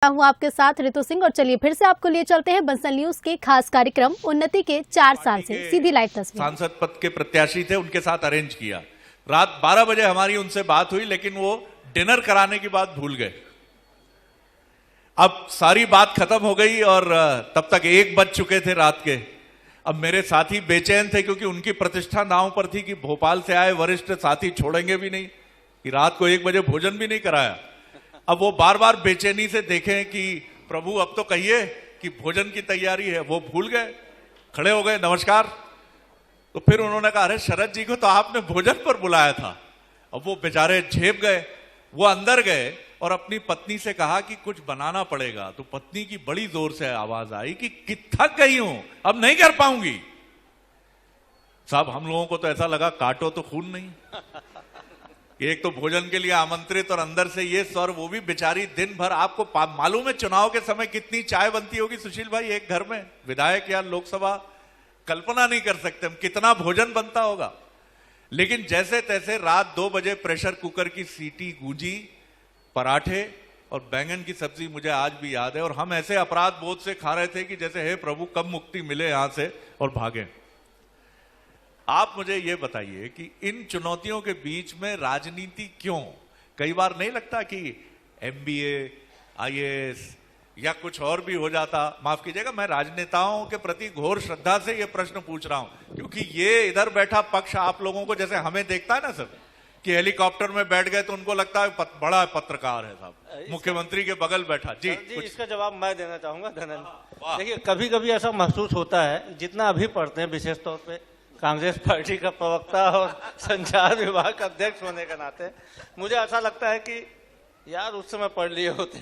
हूँ आपके साथ ऋतु सिंह और चलिए फिर से आपको लिए चलते हैं बंसल न्यूज के खास कार्यक्रम उन्नति के 4 साल से सीधी लाइव तस्वीर। सांसद पद के प्रत्याशी थे, उनके साथ अरेंज किया। रात 12 बजे हमारी उनसे बात हुई, लेकिन वो डिनर कराने की बात भूल गए। अब सारी बात खत्म हो गई और तब तक 1 बज चुके थे रात के। अब मेरे साथी बेचैन थे क्योंकि उनकी प्रतिष्ठा दांव पर थी कि भोपाल से आए वरिष्ठ साथी छोड़ेंगे भी नहीं, कि रात को 1 बजे भोजन भी नहीं कराया। अब वो बार बार बेचैनी से देखें कि प्रभु अब तो कहिए कि भोजन की तैयारी है। वो भूल गए, खड़े हो गए, नमस्कार। तो फिर उन्होंने कहा, अरे शरद जी को तो आपने भोजन पर बुलाया था। अब वो बेचारे झेप गए। वो अंदर गए और अपनी पत्नी से कहा कि कुछ बनाना पड़ेगा। तो पत्नी की बड़ी जोर से आवाज आई कि थक गई हूं, अब नहीं कर पाऊंगी। साहब, हम लोगों को तो ऐसा लगा काटो तो खून नहीं। एक तो भोजन के लिए आमंत्रित और अंदर से ये स्वर, वो भी बेचारी दिन भर। आपको मालूम है चुनाव के समय कितनी चाय बनती होगी सुशील भाई एक घर में, विधायक या लोकसभा, कल्पना नहीं कर सकते हम कितना भोजन बनता होगा। लेकिन जैसे तैसे रात 2 बजे प्रेशर कुकर की सीटी गूंजी, पराठे और बैंगन की सब्जी मुझे आज भी याद है। और हम ऐसे अपराध बोध से खा रहे थे कि जैसे हे प्रभु कब मुक्ति मिले यहां से और भागे। आप मुझे यह बताइए कि इन चुनौतियों के बीच में राजनीति क्यों? कई बार नहीं लगता कि MBA, IAS या कुछ और भी हो जाता? माफ कीजिएगा, मैं राजनेताओं के प्रति घोर श्रद्धा से यह प्रश्न पूछ रहा हूं, क्योंकि ये इधर बैठा पक्ष आप लोगों को जैसे हमें देखता है ना सर, कि हेलीकॉप्टर में बैठ गए तो उनको लगता है बड़ा पत्रकार है साहब, मुख्यमंत्री के बगल बैठा। जी इसका जवाब मैं देना चाहूंगा धनंजय। देखिए, कभी कभी ऐसा महसूस होता है, जितना अभी पढ़ते हैं, विशेष तौर पे कांग्रेस पार्टी का प्रवक्ता और संचार विभाग का अध्यक्ष होने के नाते, मुझे ऐसा लगता है कि यार उस समय पढ़ लिए होते।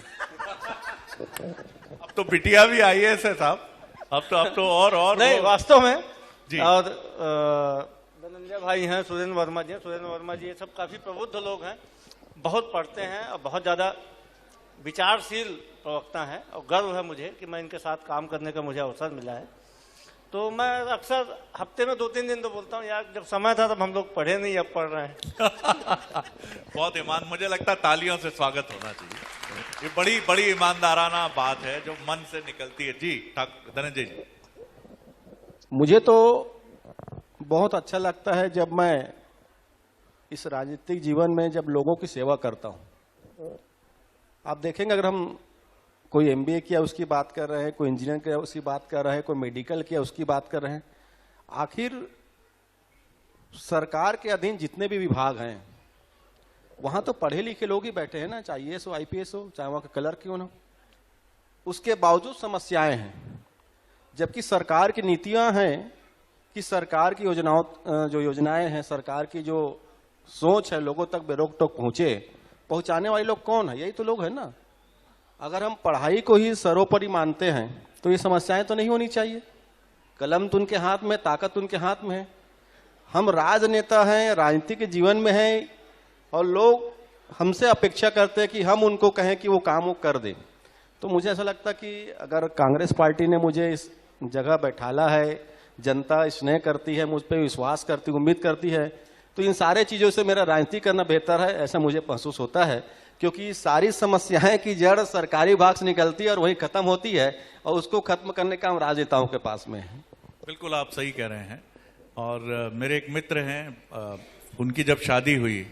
अब तो बिटिया भी IAS है साहब, अब तो और नहीं, वास्तव में जी। और धनंजय भाई हैं, सुरेंद्र वर्मा जी, ये सब काफी प्रबुद्ध लोग हैं, बहुत पढ़ते हैं और बहुत ज्यादा विचारशील प्रवक्ता हैं। और गर्व है मुझे कि मैं इनके साथ काम करने का मुझे अवसर मिला है। तो मैं अक्सर हफ्ते में 2-3 दिन तो बोलता हूँ, यार जब समय था तब हम लोग पढ़े नहीं, अब पढ़ रहे हैं। बहुत ईमान, मुझे लगता है तालियों से स्वागत होना चाहिए। ये बड़ी ईमानदाराना बात है जो मन से निकलती है। जी धनंजय जी। मुझे तो बहुत अच्छा लगता है जब मैं इस राजनीतिक जीवन में जब लोगों की सेवा करता हूं। आप देखेंगे, अगर हम कोई MBA किया उसकी बात कर रहे हैं, कोई इंजीनियर किया उसकी बात कर रहे हैं, कोई मेडिकल किया उसकी बात कर रहे हैं, आखिर सरकार के अधीन जितने भी विभाग हैं वहां तो पढ़े लिखे लोग ही बैठे हैं ना, चाहे IAS हो, IPS हो, चाहे वहां का कलर क्यों ना। उसके बावजूद समस्याएं हैं, जबकि सरकार की नीतियां हैं कि सरकार की योजनाएं हैं, सरकार की जो सोच है लोगों तक बेरोक टोक पहुंचाने वाले लोग कौन है? यही तो लोग हैं ना। अगर हम पढ़ाई को ही सर्वोपरि मानते हैं तो ये समस्याएं तो नहीं होनी चाहिए। कलम तो उनके हाथ में, ताकत उनके हाथ में है। हम राजनेता हैं, राजनीतिक जीवन में हैं, और लोग हमसे अपेक्षा करते हैं कि हम उनको कहें कि वो काम वो कर दें। तो मुझे ऐसा लगता कि अगर कांग्रेस पार्टी ने मुझे इस जगह बैठाला है, जनता स्नेह करती है, मुझ पर विश्वास करती, उम्मीद करती है, तो इन सारे चीजों से मेरा राजनीति करना बेहतर है, ऐसा मुझे महसूस होता है। क्योंकि सारी समस्याएं की जड़ सरकारी विभाग से निकलती है और वही खत्म होती है, और उसको खत्म करने का हम राजनेताओं के पास में है। बिल्कुल आप सही कह रहे हैं। और मेरे एक मित्र हैं, उनकी जब शादी हुई,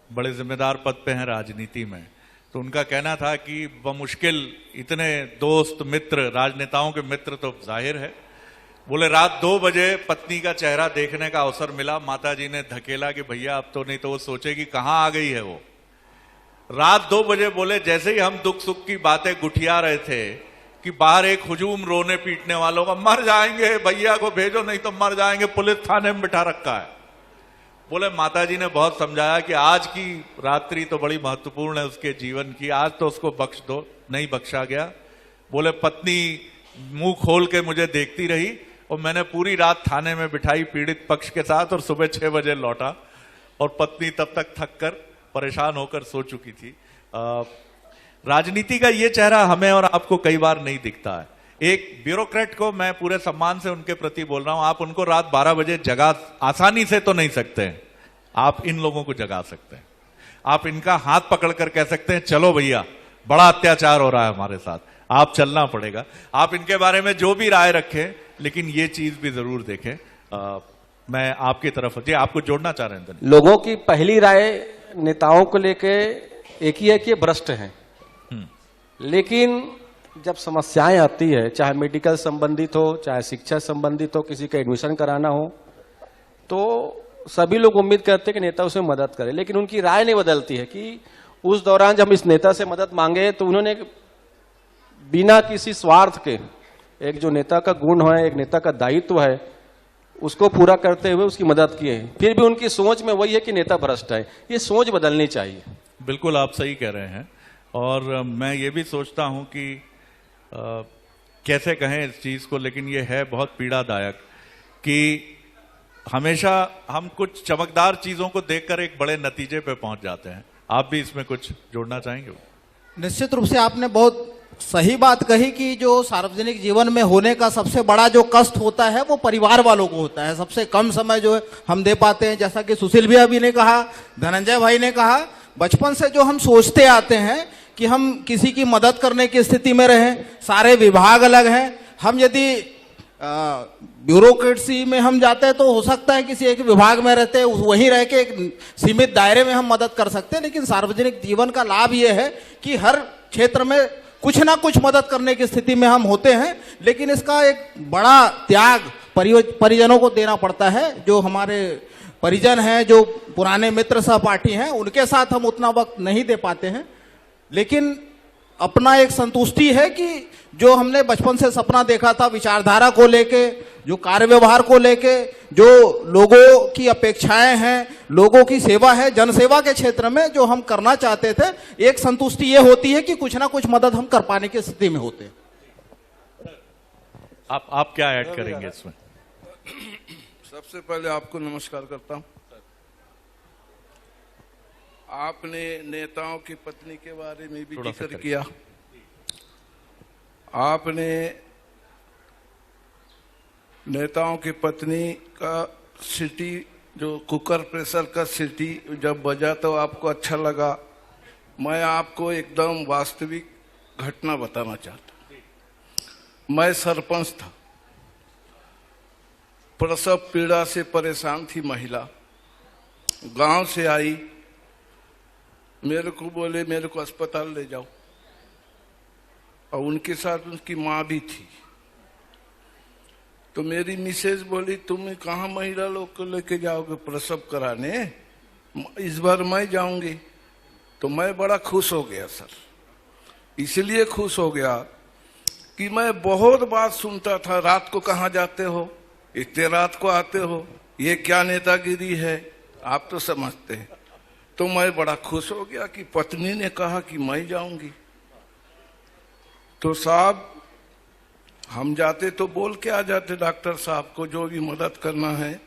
बड़े जिम्मेदार पद पे हैं राजनीति में, तो उनका कहना था कि बमुश्किल इतने दोस्त मित्र, राजनेताओं के मित्र तो जाहिर है, बोले रात 2 बजे पत्नी का चेहरा देखने का अवसर मिला। माता जी ने धकेला कि भैया अब तो नहीं तो वो सोचेगी कहां आ गई है वो। रात 2 बजे बोले जैसे ही हम दुख सुख की बातें गुठिया रहे थे कि बाहर एक हुजूम रोने पीटने वालों का, मर जाएंगे, भैया को भेजो नहीं तो मर जाएंगे, पुलिस थाने में बिठा रखा है। बोले माताजी ने बहुत समझाया कि आज की रात्रि तो बड़ी महत्वपूर्ण है उसके जीवन की, आज तो उसको बख्श दो। नहीं बख्शा गया। बोले पत्नी मुंह खोल के मुझे देखती रही और मैंने पूरी रात थाने में बिठाई पीड़ित पक्ष के साथ, और सुबह 6 बजे लौटा और पत्नी तब तक थक कर परेशान होकर सो चुकी थी। राजनीति का ये चेहरा हमें और आपको कई बार नहीं दिखता है। एक ब्यूरोक्रेट को मैं पूरे सम्मान से उनके प्रति बोल रहा हूं, आप उनको रात 12 बजे जगा आसानी से तो नहीं सकते, आप इन लोगों को जगा सकते हैं। आप इनका हाथ पकड़कर कह सकते हैं चलो भैया बड़ा अत्याचार हो रहा है हमारे साथ, आप चलना पड़ेगा। आप इनके बारे में जो भी राय रखें, लेकिन ये चीज भी जरूर देखें। मैं आपकी तरफ जी, आपको जोड़ना चाह रहे हैं। लोगों की पहली राय नेताओं को लेके एक ही है कि ये भ्रष्ट हैं, लेकिन जब समस्याएं आती है, चाहे मेडिकल संबंधित हो, चाहे शिक्षा संबंधित हो, किसी का एडमिशन कराना हो, तो सभी लोग उम्मीद करते हैं कि नेता उसमें मदद करे, लेकिन उनकी राय नहीं बदलती है कि उस दौरान जब हम इस नेता से मदद मांगे तो उन्होंने बिना किसी स्वार्थ के, एक जो नेता का गुण है, एक नेता का दायित्व है, उसको पूरा करते हुए उसकी मदद की है। फिर भी उनकी सोच में वही है कि नेता भ्रष्ट है। ये सोच बदलनी चाहिए। बिल्कुल आप सही कह रहे हैं, और मैं ये भी सोचता हूं कि कैसे कहें इस चीज को, लेकिन ये है बहुत पीड़ादायक कि हमेशा हम कुछ चमकदार चीजों को देखकर एक बड़े नतीजे पे पहुंच जाते हैं। आप भी इसमें कुछ जोड़ना चाहेंगे? निश्चित रूप से आपने बहुत सही बात कही कि जो सार्वजनिक जीवन में होने का सबसे बड़ा जो कष्ट होता है वो परिवार वालों को होता है। सबसे कम समय जो है हम दे पाते हैं, जैसा कि सुशील भैया भी ने कहा, धनंजय भाई ने कहा, बचपन से जो हम सोचते आते हैं कि हम किसी की मदद करने की स्थिति में रहें, सारे विभाग अलग हैं, हम यदि ब्यूरोक्रेसी में हम जाते हैं तो हो सकता है किसी एक विभाग में रहते हैं, वहीं रह के एक सीमित दायरे में हम मदद कर सकते हैं, लेकिन सार्वजनिक जीवन का लाभ ये है कि हर क्षेत्र में कुछ ना कुछ मदद करने की स्थिति में हम होते हैं, लेकिन इसका एक बड़ा त्याग परिजनों को देना पड़ता है। जो हमारे परिजन हैं, जो पुराने मित्र सहपाठी हैं, उनके साथ हम उतना वक्त नहीं दे पाते हैं, लेकिन अपना एक संतुष्टि है कि जो हमने बचपन से सपना देखा था विचारधारा को लेके, जो कार्य व्यवहार को लेके, जो लोगों की अपेक्षाएं हैं, लोगों की सेवा है, जनसेवा के क्षेत्र में जो हम करना चाहते थे, एक संतुष्टि ये होती है कि कुछ ना कुछ मदद हम कर पाने की स्थिति में होते हैं। आप क्या ऐड करेंगे इसमें? सबसे पहले आपको नमस्कार करता हूं। आपने नेताओं की पत्नी के बारे में भी जिक्र किया। आपने नेताओं की पत्नी का सीटी, जो कुकर प्रेशर का सीटी जब बजा तो आपको अच्छा लगा। मैं आपको एकदम वास्तविक घटना बताना चाहता। मैं सरपंच था, प्रसव पीड़ा से परेशान थी महिला, गांव से आई, मेरे को बोले मेरे को अस्पताल ले जाओ, और उनके साथ उसकी माँ भी थी। तो मेरी मिसेज बोली तुम कहाँ महिला लोग को लेके जाओगे प्रसव कराने, इस बार मैं जाऊंगी। तो मैं बड़ा खुश हो गया सर, इसलिए खुश हो गया कि मैं बहुत बात सुनता था, रात को कहाँ जाते हो, इतने रात को आते हो, ये क्या नेतागिरी है, आप तो समझते हैं। तो मैं बड़ा खुश हो गया कि पत्नी ने कहा कि मैं जाऊंगी। तो साहब हम जाते तो बोल के आ जाते डॉक्टर साहब को जो भी मदद करना है।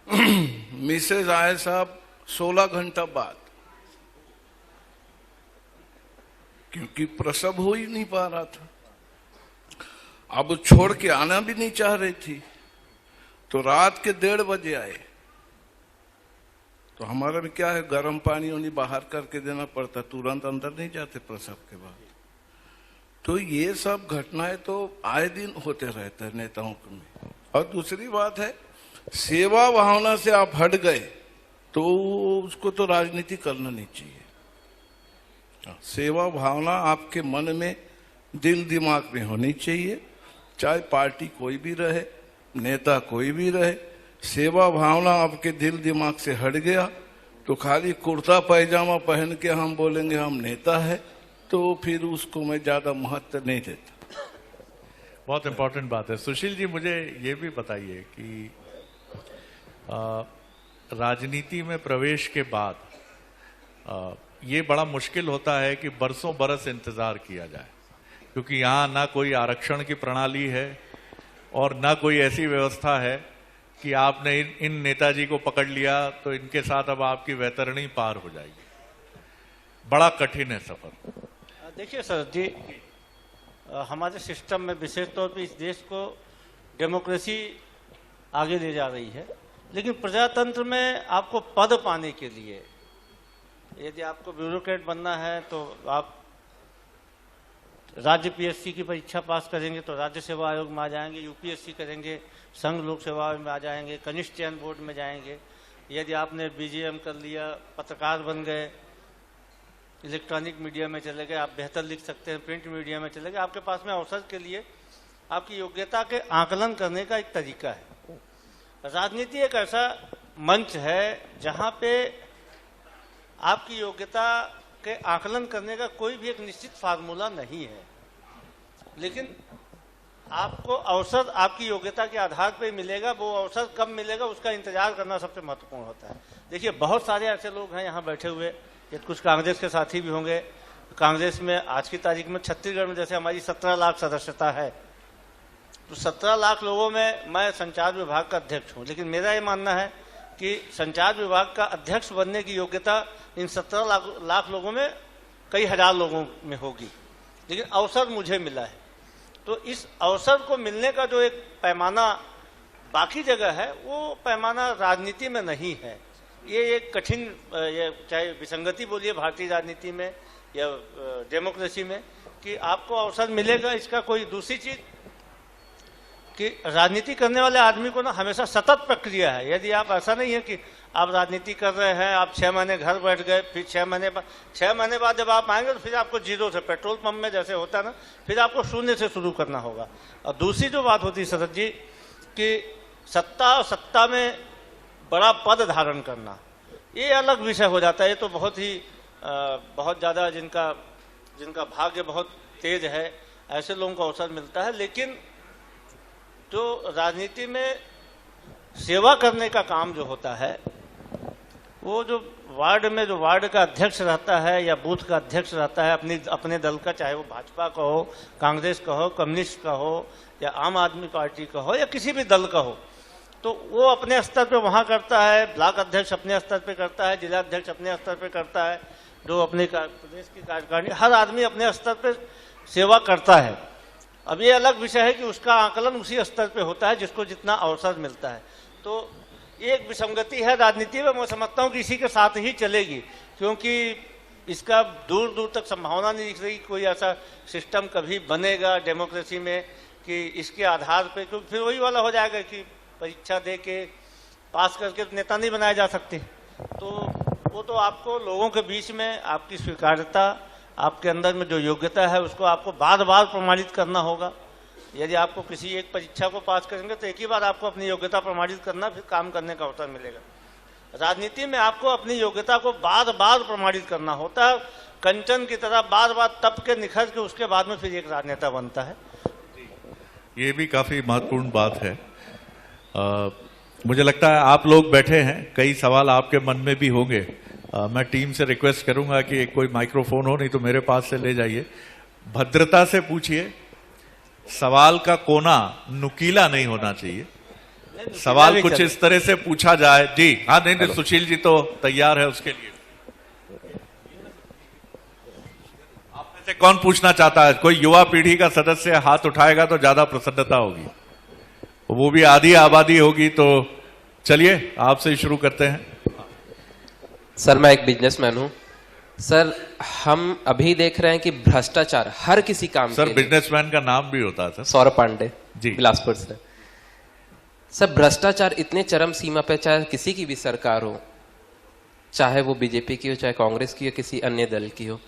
मिसेज आए साहब 16 घंटा बाद, क्योंकि प्रसव हो ही नहीं पा रहा था, अब छोड़ के आना भी नहीं चाह रही थी। तो रात के 1:30 बजे आए। तो हमारा भी क्या है, गर्म पानी उन्हें बाहर करके देना पड़ता, तुरंत अंदर नहीं जाते प्रसव के बाद। तो ये सब घटनाएं तो आए दिन होते रहते हैं नेताओं में। और दूसरी बात है, सेवा भावना से आप हट गए तो उसको तो राजनीति करना नहीं चाहिए। सेवा भावना आपके मन में, दिल दिमाग में होनी चाहिए, चाहे पार्टी कोई भी रहे, नेता कोई भी रहे। सेवा भावना आपके दिल दिमाग से हट गया तो खाली कुर्ता पैजामा पहन के हम बोलेंगे हम नेता है, तो फिर उसको मैं ज्यादा महत्व नहीं देता। बहुत इंपॉर्टेंट बात है। सुशील जी, मुझे ये भी बताइए कि राजनीति में प्रवेश के बाद ये बड़ा मुश्किल होता है कि बरसों बरस इंतजार किया जाए, क्योंकि यहाँ ना कोई आरक्षण की प्रणाली है और ना कोई ऐसी व्यवस्था है कि आपने इन नेताजी को पकड़ लिया तो इनके साथ अब आपकी वैतरणी पार हो जाएगी। बड़ा कठिन है सफर। देखिए सर जी, हमारे सिस्टम में विशेष तौर पे इस देश को डेमोक्रेसी आगे ले जा रही है, लेकिन प्रजातंत्र में आपको पद पाने के लिए, यदि आपको ब्यूरोक्रेट बनना है तो आप राज्य पीएससी की परीक्षा पास करेंगे तो राज्य सेवा आयोग में आ जाएंगे, यूपीएससी करेंगे संघ लोक सेवा में आ जाएंगे, कनिष्ठ चयन बोर्ड में जाएंगे। यदि आपने बीजीएम कर लिया, पत्रकार बन गए, इलेक्ट्रॉनिक मीडिया में चले गए, आप बेहतर लिख सकते हैं, प्रिंट मीडिया में चले गए, आपके पास में अवसर के लिए आपकी योग्यता के आकलन करने का एक तरीका है। राजनीति एक ऐसा मंच है जहां पे आपकी योग्यता के आकलन करने का कोई भी एक निश्चित फार्मूला नहीं है, लेकिन आपको अवसर आपकी योग्यता के आधार पर मिलेगा। वो अवसर कब मिलेगा उसका इंतजार करना सबसे महत्वपूर्ण होता है। देखिए, बहुत सारे ऐसे लोग हैं यहाँ बैठे हुए, ये कुछ कांग्रेस के साथी भी होंगे। कांग्रेस में आज की तारीख में छत्तीसगढ़ में जैसे हमारी 17 लाख सदस्यता है, तो 17 लाख लोगों में मैं संचार विभाग का अध्यक्ष हूं, लेकिन मेरा ये मानना है कि संचार विभाग का अध्यक्ष बनने की योग्यता इन 17 लाख लोगों में कई हजार लोगों में होगी, लेकिन अवसर मुझे मिला है। तो इस अवसर को मिलने का जो एक पैमाना बाकी जगह है, वो पैमाना राजनीति में नहीं है। ये एक कठिन, ये चाहे विसंगति बोलिए भारतीय राजनीति में या डेमोक्रेसी में, कि आपको अवसर मिलेगा। इसका कोई दूसरी चीज कि राजनीति करने वाले आदमी को ना हमेशा सतत प्रक्रिया है। यदि आप, ऐसा नहीं है कि आप राजनीति कर रहे हैं, आप 6 महीने घर बैठ गए, फिर 6 महीने बाद जब आप आएंगे तो फिर आपको जीरो से, पेट्रोल पंप में जैसे होता है ना, फिर आपको शून्य से शुरू करना होगा। और दूसरी जो बात होती है शरद जी, कि सत्ता और सत्ता में बड़ा पद धारण करना, ये अलग विषय हो जाता है। ये तो बहुत ही बहुत ज़्यादा जिनका भाग्य बहुत तेज है, ऐसे लोगों को अवसर मिलता है। लेकिन जो राजनीति में सेवा करने का काम जो होता है, वो जो वार्ड में जो वार्ड का अध्यक्ष रहता है या बूथ का अध्यक्ष रहता है अपने दल का, चाहे वो भाजपा का हो, कांग्रेस का हो, कम्युनिस्ट का हो या आम आदमी पार्टी का हो या किसी भी दल का हो, तो वो अपने स्तर पे वहाँ करता है, ब्लॉक अध्यक्ष अपने स्तर पे करता है, जिला अध्यक्ष अपने स्तर पे करता है, जो अपने प्रदेश की कार्यकारिणी, हर आदमी अपने स्तर पे सेवा करता है। अब ये अलग विषय है कि उसका आकलन उसी स्तर पे होता है जिसको जितना अवसर मिलता है। तो ये एक विसंगति है राजनीति में, मैं समझता हूँ कि इसी के साथ ही चलेगी, क्योंकि इसका दूर दूर तक संभावना नहीं दिख रही कोई ऐसा सिस्टम कभी बनेगा डेमोक्रेसी में कि इसके आधार पे, क्योंकि फिर वही वाला हो जाएगा कि परीक्षा दे के पास करके नेता नहीं बनाए जा सकते। तो वो तो आपको लोगों के बीच में आपकी स्वीकार्यता, आपके अंदर में जो योग्यता है, उसको आपको बार बार प्रमाणित करना होगा। यदि आपको किसी एक परीक्षा को पास करेंगे तो एक ही बार आपको अपनी योग्यता प्रमाणित करना, फिर काम करने का अवसर मिलेगा। राजनीति में आपको अपनी योग्यता को बार बार प्रमाणित करना होता है, कंचन की तरह बार बार तप के निखर के उसके बाद में फिर एक राजनेता बनता है। ये भी काफी महत्वपूर्ण बात है। मुझे लगता है आप लोग बैठे हैं, कई सवाल आपके मन में भी होंगे। मैं टीम से रिक्वेस्ट करूंगा कि एक कोई माइक्रोफोन हो, नहीं तो मेरे पास से ले जाइए, भद्रता से पूछिए। सवाल का कोना नुकीला नहीं होना चाहिए, सवाल कुछ इस तरह से पूछा जाए। जी हाँ, नहीं, सुशील जी तो तैयार है उसके लिए। आप में से कौन पूछना चाहता है? कोई युवा पीढ़ी का सदस्य हाथ उठाएगा तो ज्यादा प्रसन्नता होगी, वो भी आधी आबादी होगी। तो चलिए आपसे शुरू करते हैं। सर, मैं एक बिजनेसमैन हूं सर। हम अभी देख रहे हैं कि भ्रष्टाचार हर किसी काम सर, बिजनेसमैन का नाम भी होता है सर। सौरभ पांडे जी, बिलासपुर से। सर, भ्रष्टाचार इतने चरम सीमा पे, चाहे किसी की भी सरकार हो, चाहे वो बीजेपी की हो, चाहे कांग्रेस की हो, किसी अन्य दल की हो,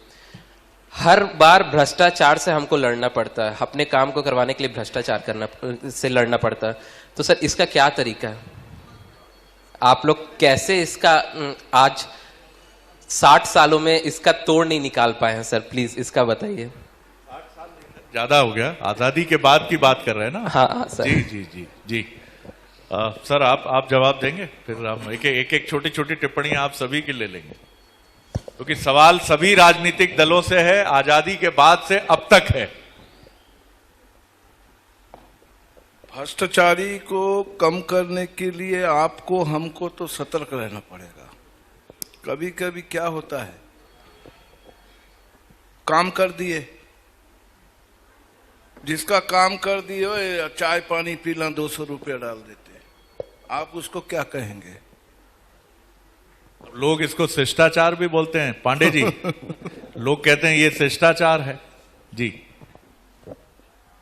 हर बार भ्रष्टाचार से हमको लड़ना पड़ता है। अपने काम को करवाने के लिए भ्रष्टाचार से लड़ना पड़ता है। तो सर, इसका क्या तरीका है? आप लोग कैसे इसका आज 60 सालों में इसका तोड़ नहीं निकाल पाए हैं? सर प्लीज इसका बताइए। 60 साल ज्यादा हो गया, आजादी के बाद की बात कर रहे हैं ना? हाँ सर। जी जी जी जी। सर आप जवाब देंगे, फिर हम एक छोटी छोटी टिप्पणी आप सभी की ले लेंगे, क्योंकि सवाल सभी राजनीतिक दलों से है, आजादी के बाद से अब तक है। भ्रष्टाचारी को कम करने के लिए आपको हमको तो सतर्क रहना पड़ेगा। कभी कभी क्या होता है, काम कर दिए, जिसका काम कर दिए चाय पानी पीला 200 रुपया डाल देते, आप उसको क्या कहेंगे? लोग इसको शिष्टाचार भी बोलते हैं पांडे जी। लोग कहते हैं ये शिष्टाचार है। जी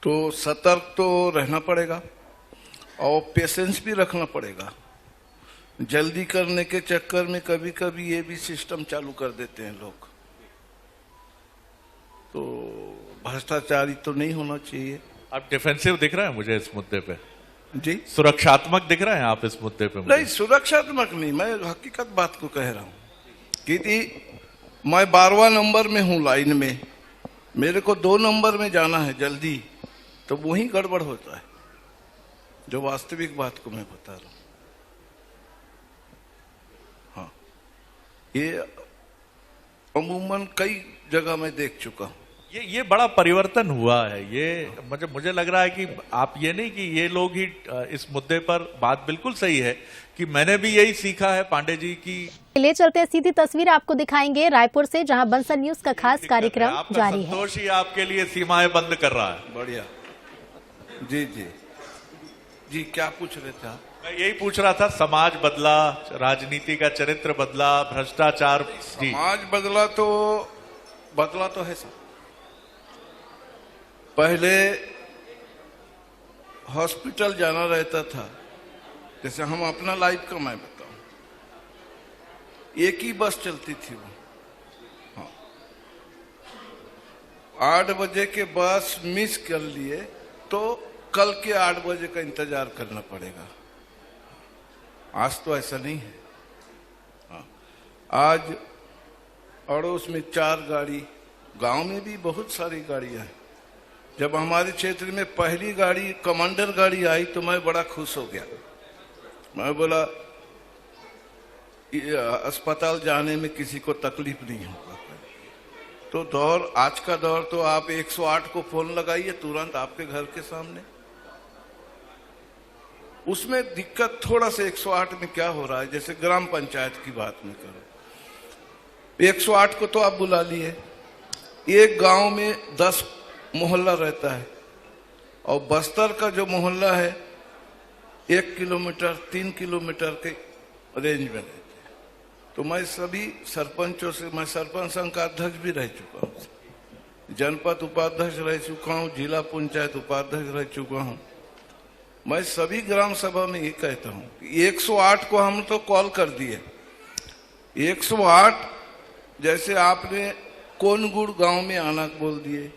तो सतर्क तो रहना पड़ेगा और पेशेंस भी रखना पड़ेगा। जल्दी करने के चक्कर में कभी कभी ये भी सिस्टम चालू कर देते हैं लोग, तो भ्रष्टाचारी तो नहीं होना चाहिए। आप डिफेंसिव दिख रहे हैं मुझे इस मुद्दे पे जी, सुरक्षात्मक दिख रहे हैं आप इस मुद्दे पे मुझे। नहीं सुरक्षात्मक नहीं, मैं हकीकत बात को कह रहा हूं कि मैं 12वां नंबर में हूं लाइन में, मेरे को 2 नंबर में जाना है जल्दी, तो वही गड़बड़ होता है, जो वास्तविक बात को मैं बता रहा हूं। हाँ, ये अमूमन कई जगह मैं देख चुका हूं। ये बड़ा परिवर्तन हुआ है। ये मुझे लग रहा है कि आप ये नहीं कि ये लोग ही इस मुद्दे पर, बात बिल्कुल सही है कि मैंने भी यही सीखा है पांडे जी की। ले चलते हैं, सीधी तस्वीर आपको दिखाएंगे रायपुर से, जहां बंसल न्यूज का खास कार्यक्रम जारी है। संतोष ही आपके लिए सीमाएं बंद कर रहा है। बढ़िया। जी जी जी, क्या पूछ रहे थे आप? मैं यही पूछ रहा था, समाज बदला, राजनीति का चरित्र बदला, भ्रष्टाचार। समाज बदला तो है सब। पहले हॉस्पिटल जाना रहता था, जैसे हम अपना लाइफ का मैं बताऊं, एक ही बस चलती थी वो। हाँ, 8 बजे के बस मिस कर लिए तो कल के 8 बजे का इंतजार करना पड़ेगा। आज तो ऐसा नहीं है। हाँ, आज अड़ोस में 4 गाड़ी, गांव में भी बहुत सारी गाड़ियां हैं। जब हमारे क्षेत्र में पहली गाड़ी कमांडर गाड़ी आई तो मैं बड़ा खुश हो गया। मैं बोला अस्पताल जाने में किसी को तकलीफ नहीं होगा। तो आज का दौर तो आप 108 को फोन लगाइए, तुरंत आपके घर के सामने। उसमें दिक्कत थोड़ा सा 108 में क्या हो रहा है, जैसे ग्राम पंचायत की बात में करो, 108 को तो आप बुला लिए, एक गांव में 10 मोहल्ला रहता है और बस्तर का जो मोहल्ला है 1 किलोमीटर 3 किलोमीटर के रेंज में रहते हैं। तो मैं सभी सरपंचों से, मैं सरपंच संघ का अध्यक्ष भी रह चुका हूँ, जनपद उपाध्यक्ष रह चुका हूँ, जिला पंचायत उपाध्यक्ष रह चुका हूँ। मैं सभी ग्राम सभा में ये कहता हूँ कि 108 को हम तो कॉल कर दिए। 108 जैसे आपने कोनगुड़ गांव में आना बोल दिए,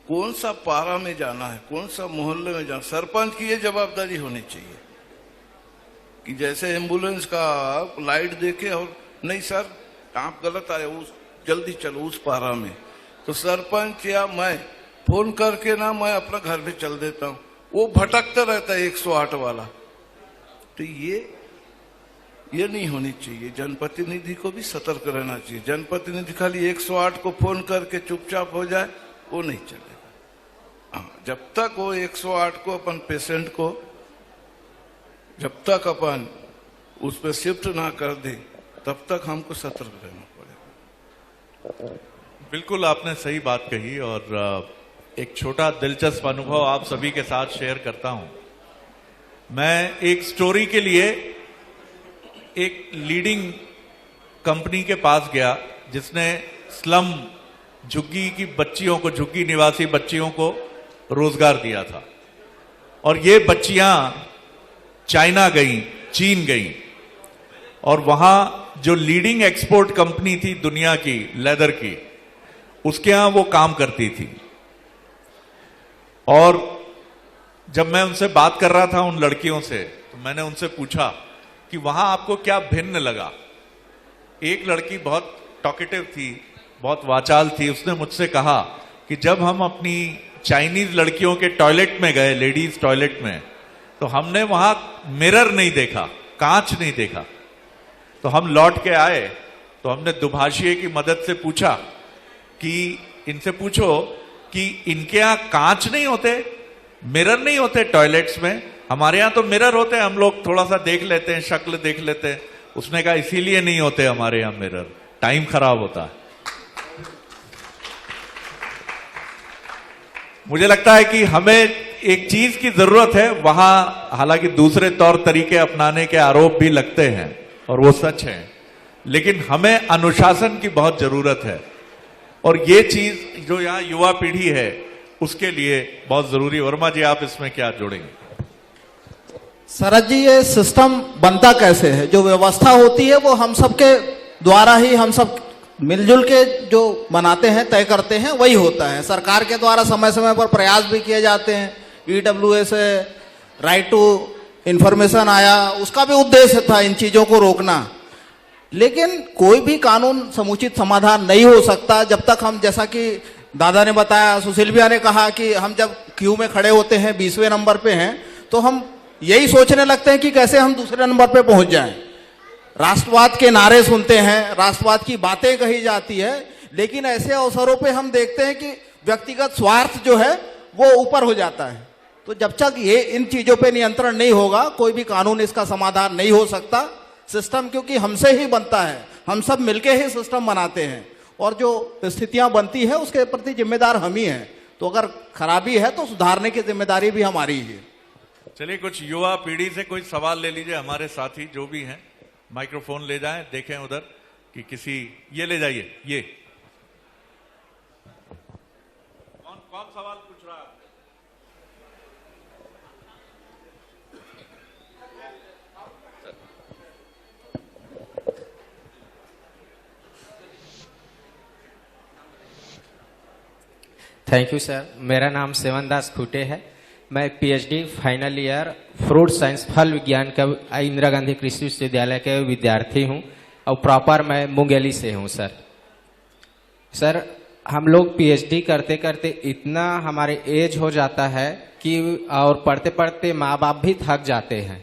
कौन सा पारा में जाना है, कौन सा मोहल्ले में जाना, सरपंच की ये जवाबदारी होनी चाहिए कि जैसे एम्बुलेंस का लाइट देखे और नहीं सर आप गलत आए, उस जल्दी चलो उस पारा में, तो सरपंच या मैं फोन करके ना मैं अपना घर में चल देता हूँ, वो भटकता रहता है 108 वाला। तो ये नहीं होनी चाहिए। जनप्रतिनिधि को भी सतर्क रहना चाहिए। जनप्रतिनिधि खाली 108 को फोन करके चुपचाप हो जाए, वो नहीं चलेगा। हाँ, जब तक वो 108 को अपन पेशेंट को जब तक अपन उस पर शिफ्ट ना कर दे, तब तक हमको सतर्क रहना पड़ेगा। बिल्कुल आपने सही बात कही। और एक छोटा दिलचस्प अनुभव आप सभी के साथ शेयर करता हूं। मैं एक स्टोरी के लिए एक लीडिंग कंपनी के पास गया जिसने स्लम झुग्गी की बच्चियों को, झुग्गी निवासी बच्चियों को रोजगार दिया था। और ये बच्चियां चाइना गई, चीन गई, और वहां जो लीडिंग एक्सपोर्ट कंपनी थी दुनिया की लेदर की, उसके यहां वो काम करती थी। और जब मैं उनसे बात कर रहा था उन लड़कियों से, तो मैंने उनसे पूछा कि वहां आपको क्या भिन्न लगा। एक लड़की बहुत टॉकेटिव थी, बहुत वाचाल थी। उसने मुझसे कहा कि जब हम अपनी चाइनीज लड़कियों के टॉयलेट में गए, लेडीज टॉयलेट में, तो हमने वहां मिरर नहीं देखा, कांच नहीं देखा। तो हम लौट के आए तो हमने दुभाषिए की मदद से पूछा कि इनसे पूछो कि इनके यहां कांच नहीं होते, मिरर नहीं होते टॉयलेट्स में, हमारे यहां तो मिरर होते हैं, हम लोग थोड़ा सा देख लेते हैं, शक्ल देख लेते हैं। उसने कहा इसीलिए नहीं होते हमारे यहां मिरर, टाइम खराब होता है। मुझे लगता है कि हमें एक चीज की जरूरत है, वहां हालांकि दूसरे तौर तरीके अपनाने के आरोप भी लगते हैं और वो सच है, लेकिन हमें अनुशासन की बहुत जरूरत है। और ये चीज जो यहाँ युवा पीढ़ी है उसके लिए बहुत जरूरी। वर्मा जी, आप इसमें क्या जोड़ेंगे? शरद जी, ये सिस्टम बनता कैसे है? जो व्यवस्था होती है वो हम सबके द्वारा ही, हम सब मिलजुल के जो बनाते हैं, तय करते हैं, वही होता है। सरकार के द्वारा समय समय पर प्रयास भी किए जाते हैं। EWA से राइट टू इंफॉर्मेशन आया, उसका भी उद्देश्य था इन चीजों को रोकना। लेकिन कोई भी कानून समुचित समाधान नहीं हो सकता जब तक हम, जैसा कि दादा ने बताया, सुशील भैया ने कहा कि हम जब क्यू में खड़े होते हैं, 20वें नंबर पे हैं, तो हम यही सोचने लगते हैं कि कैसे हम दूसरे नंबर पे पहुंच जाएं। राष्ट्रवाद के नारे सुनते हैं, राष्ट्रवाद की बातें कही जाती है, लेकिन ऐसे अवसरों पे हम देखते हैं कि व्यक्तिगत स्वार्थ जो है वो ऊपर हो जाता है। तो जब तक ये इन चीजों पे नियंत्रण नहीं होगा, कोई भी कानून इसका समाधान नहीं हो सकता। सिस्टम क्योंकि हमसे ही बनता है, हम सब मिलके ही सिस्टम बनाते हैं, और जो स्थितियां बनती है उसके प्रति जिम्मेदार हम ही हैं। तो अगर खराबी है तो सुधारने की जिम्मेदारी भी हमारी ही है। चलिए, कुछ युवा पीढ़ी से कोई सवाल ले लीजिए। हमारे साथी जो भी हैं, माइक्रोफोन ले जाएं, देखें उधर कि किसी, ये ले जाइए। ये कौन सवाल पूछ रहा है? Thank you sir. मेरा नाम सेवन दास खुटे है। मैं PhD final year fruit science फल विज्ञान का इंदिरा गांधी कृषि विश्वविद्यालय के विद्यार्थी हूं, और प्रॉपर मैं मुंगेली से हूं सर। सर, हम लोग PhD करते करते इतना हमारे एज हो जाता है कि, और पढ़ते पढ़ते माँ बाप भी थक जाते हैं,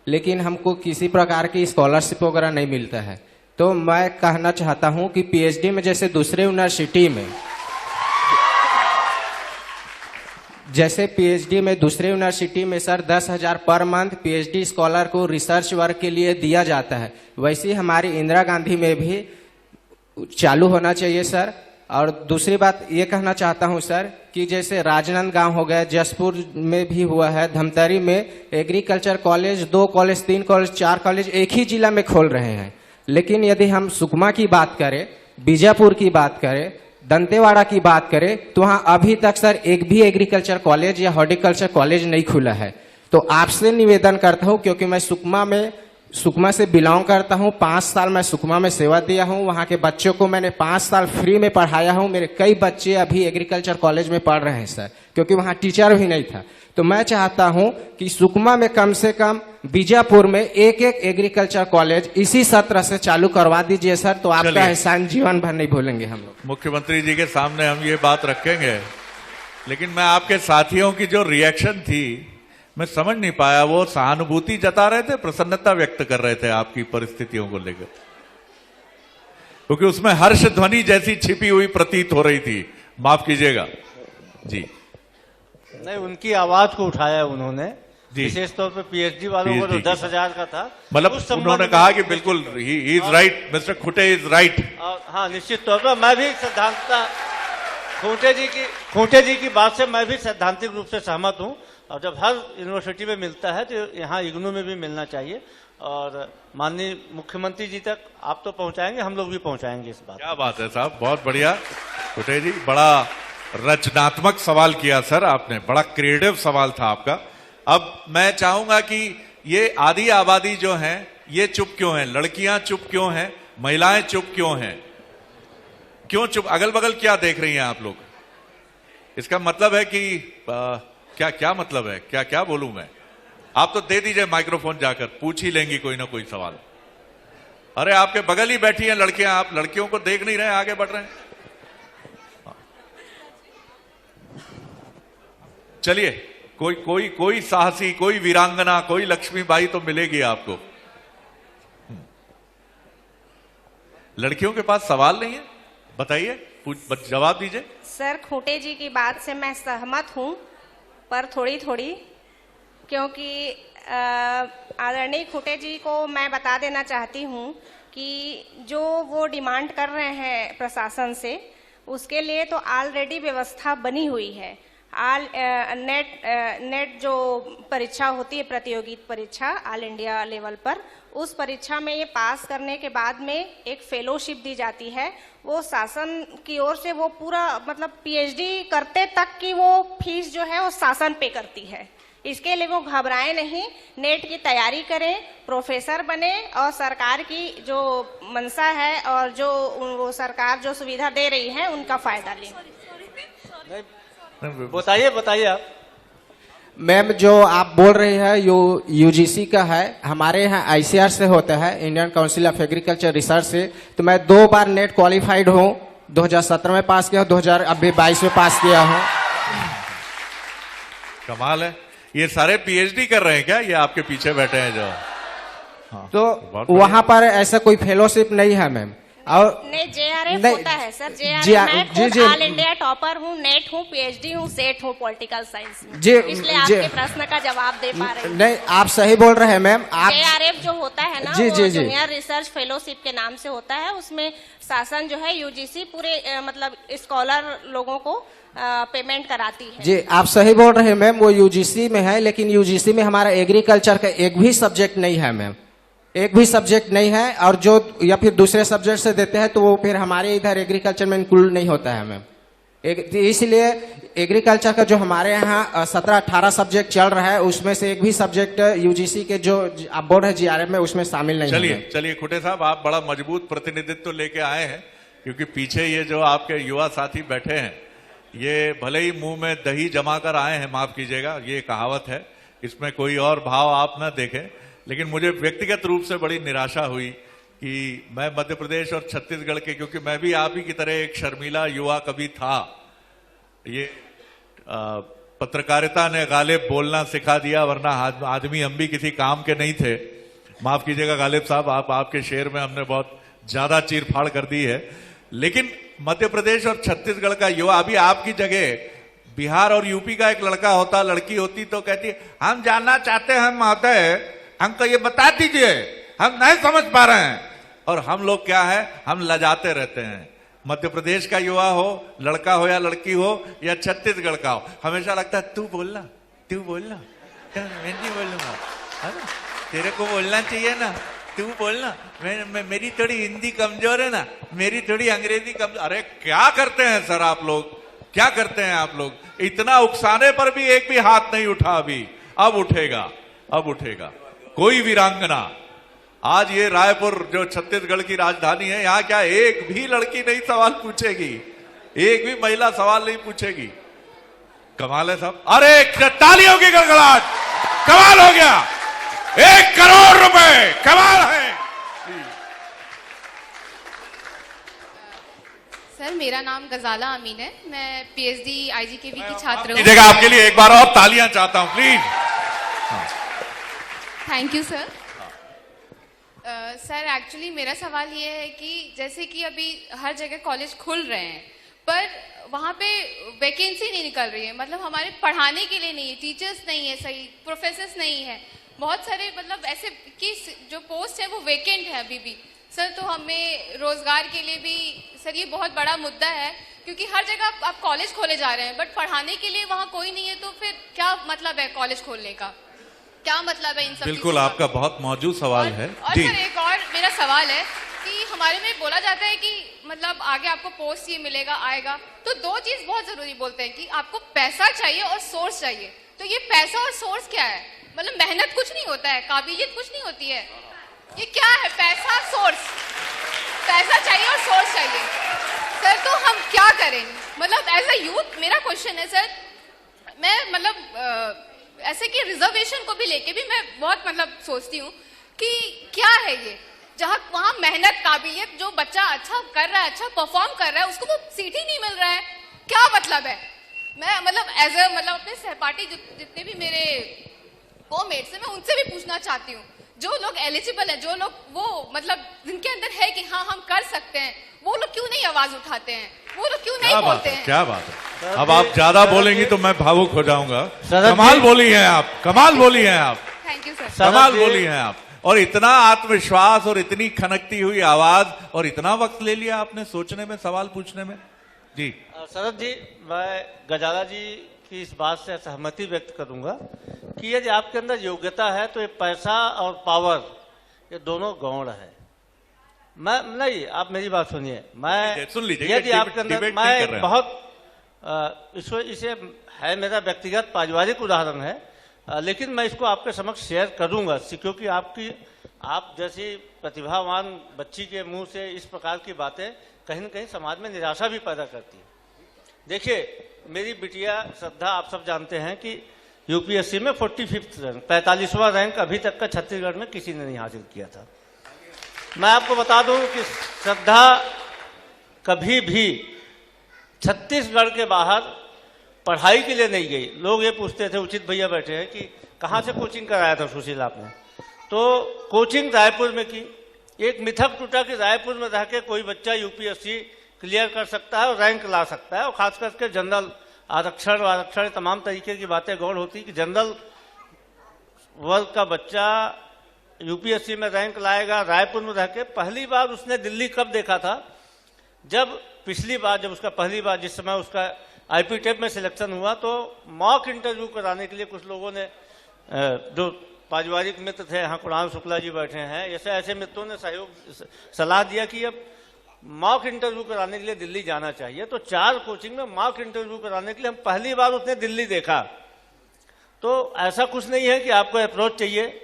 लेकिन हमको किसी प्रकार की स्कॉलरशिप वगैरह नहीं मिलता है। तो मैं कहना चाहता हूं कि PhD में जैसे दूसरे यूनिवर्सिटी में, जैसे PhD में दूसरे यूनिवर्सिटी में sir 10,000 per month PhD scholar को रिसर्च वर्क के लिए दिया जाता है, वैसे ही हमारी इंदिरा गांधी में भी चालू होना चाहिए सर। और दूसरी बात ये कहना चाहता हूं सर कि जैसे राजनांदगांव हो गया, जसपुर में भी हुआ है, धमतरी में agriculture college 2 college 3 college 4 college एक ही जिला में खोल रहे हैं। लेकिन यदि हम सुकमा की बात करें, बीजापुर की बात करें, दंतेवाड़ा की बात करें, तो वहां अभी तक सर एक भी एग्रीकल्चर कॉलेज या हॉर्टिकल्चर कॉलेज नहीं खुला है। तो आपसे निवेदन करता हूं, क्योंकि मैं सुकमा से बिलोंग करता हूं, 5 साल मैं सुकमा में सेवा दिया हूं, वहां के बच्चों को मैंने 5 साल फ्री में पढ़ाया हूं। मेरे कई बच्चे अभी एग्रीकल्चर कॉलेज में पढ़ रहे हैं सर, क्योंकि वहां टीचर भी नहीं था। तो मैं चाहता हूं कि सुकमा में कम से कम, बीजापुर में एक एग्रीकल्चर कॉलेज इसी सत्र से चालू करवा दीजिए सर, तो आपका एहसान जीवन भर नहीं भूलेंगे हम लोग। मुख्यमंत्री जी के सामने हम ये बात रखेंगे, लेकिन मैं आपके साथियों की जो रिएक्शन थी मैं समझ नहीं पाया। वो सहानुभूति जता रहे थे, प्रसन्नता व्यक्त कर रहे थे आपकी परिस्थितियों को लेकर, क्योंकि उसमें हर्ष ध्वनि जैसी छिपी हुई प्रतीत हो रही थी। माफ कीजिएगा जी। नहीं, उनकी आवाज को उठाया उन्होंने, विशेष तौर पे PhD वालों को जो 10,000 का था, मतलब उन्होंने कहा कि बिल्कुल ही is right, mister Khute is right. हाँ, निश्चित तौर पर मैं भी सैद्धांतिक खूंटे जी की बात से मैं भी सैद्धांतिक रूप से सहमत हूँ। और जब हर यूनिवर्सिटी में मिलता है तो यहाँ इग्नू में भी मिलना चाहिए। और माननीय मुख्यमंत्री जी तक आप तो पहुंचाएंगे, हम लोग भी पहुंचाएंगे इस बात। क्या बात है साहब, बहुत बढ़िया। खुटे जी, बड़ा रचनात्मक सवाल किया सर आपने, बड़ा क्रिएटिव सवाल था आपका। अब मैं चाहूंगा कि ये आधी आबादी जो है ये चुप क्यों है? लड़कियां चुप क्यों हैं? महिलाएं चुप क्यों हैं? क्यों चुप? अगल बगल क्या देख रही हैं आप लोग? इसका मतलब है कि क्या मतलब है? क्या बोलूं मैं? आप तो दे दीजिए माइक्रोफोन, जाकर पूछ ही लेंगी कोई ना कोई सवाल। अरे आपके बगल ही बैठी हैं लड़कियां, आप लड़कियों को देख नहीं रहे, आगे बढ़ रहे हैं। चलिए, कोई साहसी, कोई वीरांगना, कोई लक्ष्मीबाई तो मिलेगी आपको। लड़कियों के पास सवाल नहीं है? बताइए, जवाब दीजिए। सर, खूंटे जी की बात से मैं सहमत हूं, पर थोड़ी क्योंकि आदरणीय खूंटे जी को मैं बता देना चाहती हूं कि जो वो डिमांड कर रहे हैं प्रशासन से, उसके लिए तो ऑलरेडी व्यवस्था बनी हुई है। नेट जो परीक्षा होती है, प्रतियोगी परीक्षा ऑल इंडिया लेवल पर, उस परीक्षा में ये पास करने के बाद में एक फेलोशिप दी जाती है। वो शासन की ओर से वो पूरा मतलब पीएचडी करते तक की वो फीस जो है वो शासन पे करती है। इसके लिए वो घबराए नहीं, नेट की तैयारी करें, प्रोफेसर बने और सरकार की जो मंशा है और जो वो सरकार जो सुविधा दे रही है उनका फायदा लें। बताइए आप। मैम जो आप बोल रही है यूजीसी का है, हमारे यहाँ आईसीआर से होता है, Indian council of agriculture research से। तो मैं 2 बार नेट क्वालिफाइड हूँ, 2017 में पास किया, 2022 में पास किया हूँ। कमाल है। ये सारे पीएचडी कर रहे हैं क्या, ये आपके पीछे बैठे हैं जो? हाँ, तो वहाँ पर ऐसा कोई फेलोशिप नहीं है मैम। और नहीं, जेआरएफ नहीं, होता है सर। जेआरएफ मैं खुद ऑल इंडिया टॉपर हूँ, नेट हूँ, पीएचडी हूँ, सेट हूँ पॉलिटिकल साइंस में, इसलिए आपके प्रश्न का जवाब दे पा रही हूँ। नहीं, आप सही बोल रहे हैं मैम। आप जेआरएफ जो होता है ना, वो जूनियर रिसर्च फेलोशिप के नाम से होता है। उसमें शासन जो है यूजीसी पूरे मतलब स्कॉलर लोगों को पेमेंट कराती है। जी आप सही बोल रहे हैं मैम, वो यूजीसी में है, लेकिन यूजीसी में हमारा एग्रीकल्चर का एक भी सब्जेक्ट नहीं है मैम, एक भी सब्जेक्ट नहीं है। और जो या फिर दूसरे सब्जेक्ट से देते हैं तो वो फिर हमारे इधर एग्रीकल्चर में इंक्लूड नहीं होता है मैम। इसलिए एग्रीकल्चर का जो हमारे यहाँ 17-18 सब्जेक्ट चल रहा है, उसमें से एक भी सब्जेक्ट यूजीसी के जो आप बोल रहे हैं जीआरएफ में, उसमें शामिल नहीं है। चलिए खुटे साहब, आप बड़ा मजबूत प्रतिनिधित्व लेके आए हैं, क्योंकि पीछे ये जो आपके युवा साथी बैठे हैं, ये भले ही मुंह में दही जमा कर आए हैं, माफ कीजिएगा, ये कहावत है, इसमें कोई और भाव आप ना देखें, लेकिन मुझे व्यक्तिगत रूप से बड़ी निराशा हुई कि मैं मध्य प्रदेश और छत्तीसगढ़ के, क्योंकि मैं भी आप ही की तरह एक शर्मीला युवा कभी था, ये पत्रकारिता ने गालिब बोलना सिखा दिया, वरना आदमी हम भी किसी काम के नहीं थे। माफ कीजिएगा गालिब साहब, आपके शेर में हमने बहुत ज्यादा चीरफाड़ कर दी है। लेकिन मध्य प्रदेश और छत्तीसगढ़ का युवा, अभी आपकी जगह बिहार और यूपी का एक लड़का होता, लड़की होती तो कहती हम जानना चाहते हैं महोदय, हमको ये बता दीजिए, हम नहीं समझ पा रहे हैं। और हम लोग क्या है, हम लजाते रहते हैं। मध्य प्रदेश का युवा हो, लड़का हो या लड़की हो, या छत्तीसगढ़ का हो, हमेशा लगता है तू बोलना, मैं नहीं बोलूंगा, तेरे को बोलना चाहिए ना, तू बोलना, मैं मेरी थोड़ी हिंदी कमजोर है ना, मेरी थोड़ी अंग्रेजी कमजोर। अरे क्या करते हैं सर आप लोग, क्या करते हैं आप लोग? इतना उकसाने पर भी एक भी हाथ नहीं उठा अभी, अब उठेगा। कोई वीरांगना, आज ये रायपुर जो छत्तीसगढ़ की राजधानी है, यहाँ क्या एक भी लड़की नहीं सवाल पूछेगी, एक भी महिला सवाल नहीं पूछेगी। कमाल है साहब। अरे तालियों की गड़गड़ाहट, कमाल हो गया, 1 करोड़ रुपए, कमाल है। सर मेरा नाम गजाला अमीन है, मैं पीएचडी आईजीकेवी की छात्र हूँ। देखा, आपके लिए एक बार और तालियां चाहता हूं please. Thank you sir. Sir actually मेरा सवाल ये है कि जैसे कि अभी हर जगह कॉलेज खुल रहे हैं, पर वहाँ पे वैकेंसी नहीं निकल रही है, मतलब हमारे पढ़ाने के लिए नहीं है, टीचर्स नहीं है, सही प्रोफेसर्स नहीं है, बहुत सारे मतलब ऐसे कि जो पोस्ट है वो वैकेंट है अभी भी। सर तो हमें रोजगार के लिए भी सर ये बहुत बड़ा मुद्दा है, क्योंकि हर जगह आप कॉलेज खोले जा रहे हैं, बट पढ़ाने के लिए वहाँ कोई नहीं है, तो फिर क्या मतलब है कॉलेज खोलने का, क्या मतलब है इन सब? बिल्कुल, आपका बहुत मौजूद सवाल है। और सर एक और मेरा सवाल है कि हमारे में बोला जाता है कि मतलब आगे आपको पोस्ट ये मिलेगा आएगा, तो 2 चीज बहुत जरूरी बोलते हैं कि आपको पैसा चाहिए और सोर्स चाहिए। तो ये पैसा और सोर्स क्या है? मतलब मेहनत कुछ नहीं होता है, काबिलियत कुछ नहीं होती है, ये क्या है? पैसा सोर्स, पैसा चाहिए और सोर्स चाहिए। सर तो हम क्या करें? मतलब एज अ यूथ मेरा क्वेश्चन है सर, मैं मतलब ऐसे कि रिजर्वेशन को भी लेके भी मैं बहुत मतलब सोचती हूँ कि क्या है ये, जहाँ वहाँ मेहनत काबिलियत जो बच्चा अच्छा कर रहा है, अच्छा परफॉर्म कर रहा है, उसको वो सीट ही नहीं मिल रहा है, क्या मतलब है? मैं मतलब एज अ मतलब अपने सहपाठी जितने भी मेरे कोमेट्स हैं, मैं उनसे भी पूछना चाहती हूँ, जो लोग एलिजिबल है, जो लोग वो मतलब जिनके अंदर है कि हाँ हम कर सकते हैं, वो लोग क्यों नहीं आवाज उठाते हैं, वो लोग क्यों नहीं बोलते हैं? क्या बात है, अब आप ज्यादा बोलेंगी तो मैं भावुक हो जाऊंगा। कमाल बोली हैं आप, कमाल बोली हैं आप, थैंक यू सर। कमाल बोली हैं आप, और इतना आत्मविश्वास और इतनी खनकती हुई आवाज, और इतना वक्त ले लिया आपने सोचने में, सवाल पूछने में। जी शरद जी, मैं गजाला जी की इस बात से सहमति व्यक्त करूंगा कि यदि आपके अंदर योग्यता है तो ये पैसा और पावर ये दोनों गौण है। मैं नहीं, आप मेरी बात सुनिए। मैं सुन लीजिए, यदि आपके अंदर डिबेट मैं नहीं कर एक रहे हैं। बहुत इसे है मेरा व्यक्तिगत पारिवारिक उदाहरण है, लेकिन मैं इसको आपके समक्ष शेयर करूंगा, क्योंकि आप जैसी प्रतिभावान बच्ची के मुंह से इस प्रकार की बातें कहीं न कहीं समाज में निराशा भी पैदा करती है। देखिए, मेरी बिटिया श्रद्धा, आप सब जानते हैं कि यूपीएससी में 45वां रैंक, 45वां रैंक अभी तक का छत्तीसगढ़ में किसी ने नहीं हासिल किया था। मैं आपको बता दूं कि श्रद्धा कभी भी छत्तीसगढ़ के बाहर पढ़ाई के लिए नहीं गई। लोग ये पूछते थे, उचित भैया बैठे हैं, कि कहाँ से कोचिंग कराया था सुशील आपने? तो कोचिंग रायपुर में की। एक मिथक टूटा कि रायपुर में रह के कोई बच्चा यूपीएससी क्लियर कर सकता है और रैंक ला सकता है, और खास करके जनरल आरक्षण तमाम तरीके की बातें गौर होती कि जनरल वर्ग का बच्चा यूपीएससी में रैंक लाएगा रायपुर में रह के। पहली बार उसने दिल्ली कब देखा था? जब उसका पहली बार जिस समय उसका आईपी टेप में सिलेक्शन हुआ, तो मॉक इंटरव्यू कराने के लिए कुछ लोगों ने, जो पारिवारिक मित्र थे, यहाँ कुणाल शुक्ला जी बैठे हैं, ऐसे मित्रों ने सलाह दिया कि अब मॉक इंटरव्यू कराने के लिए दिल्ली जाना चाहिए। तो 4 कोचिंग में मॉक इंटरव्यू कराने के लिए हम पहली बार उसने दिल्ली देखा। तो ऐसा कुछ नहीं है कि आपको अप्रोच चाहिए,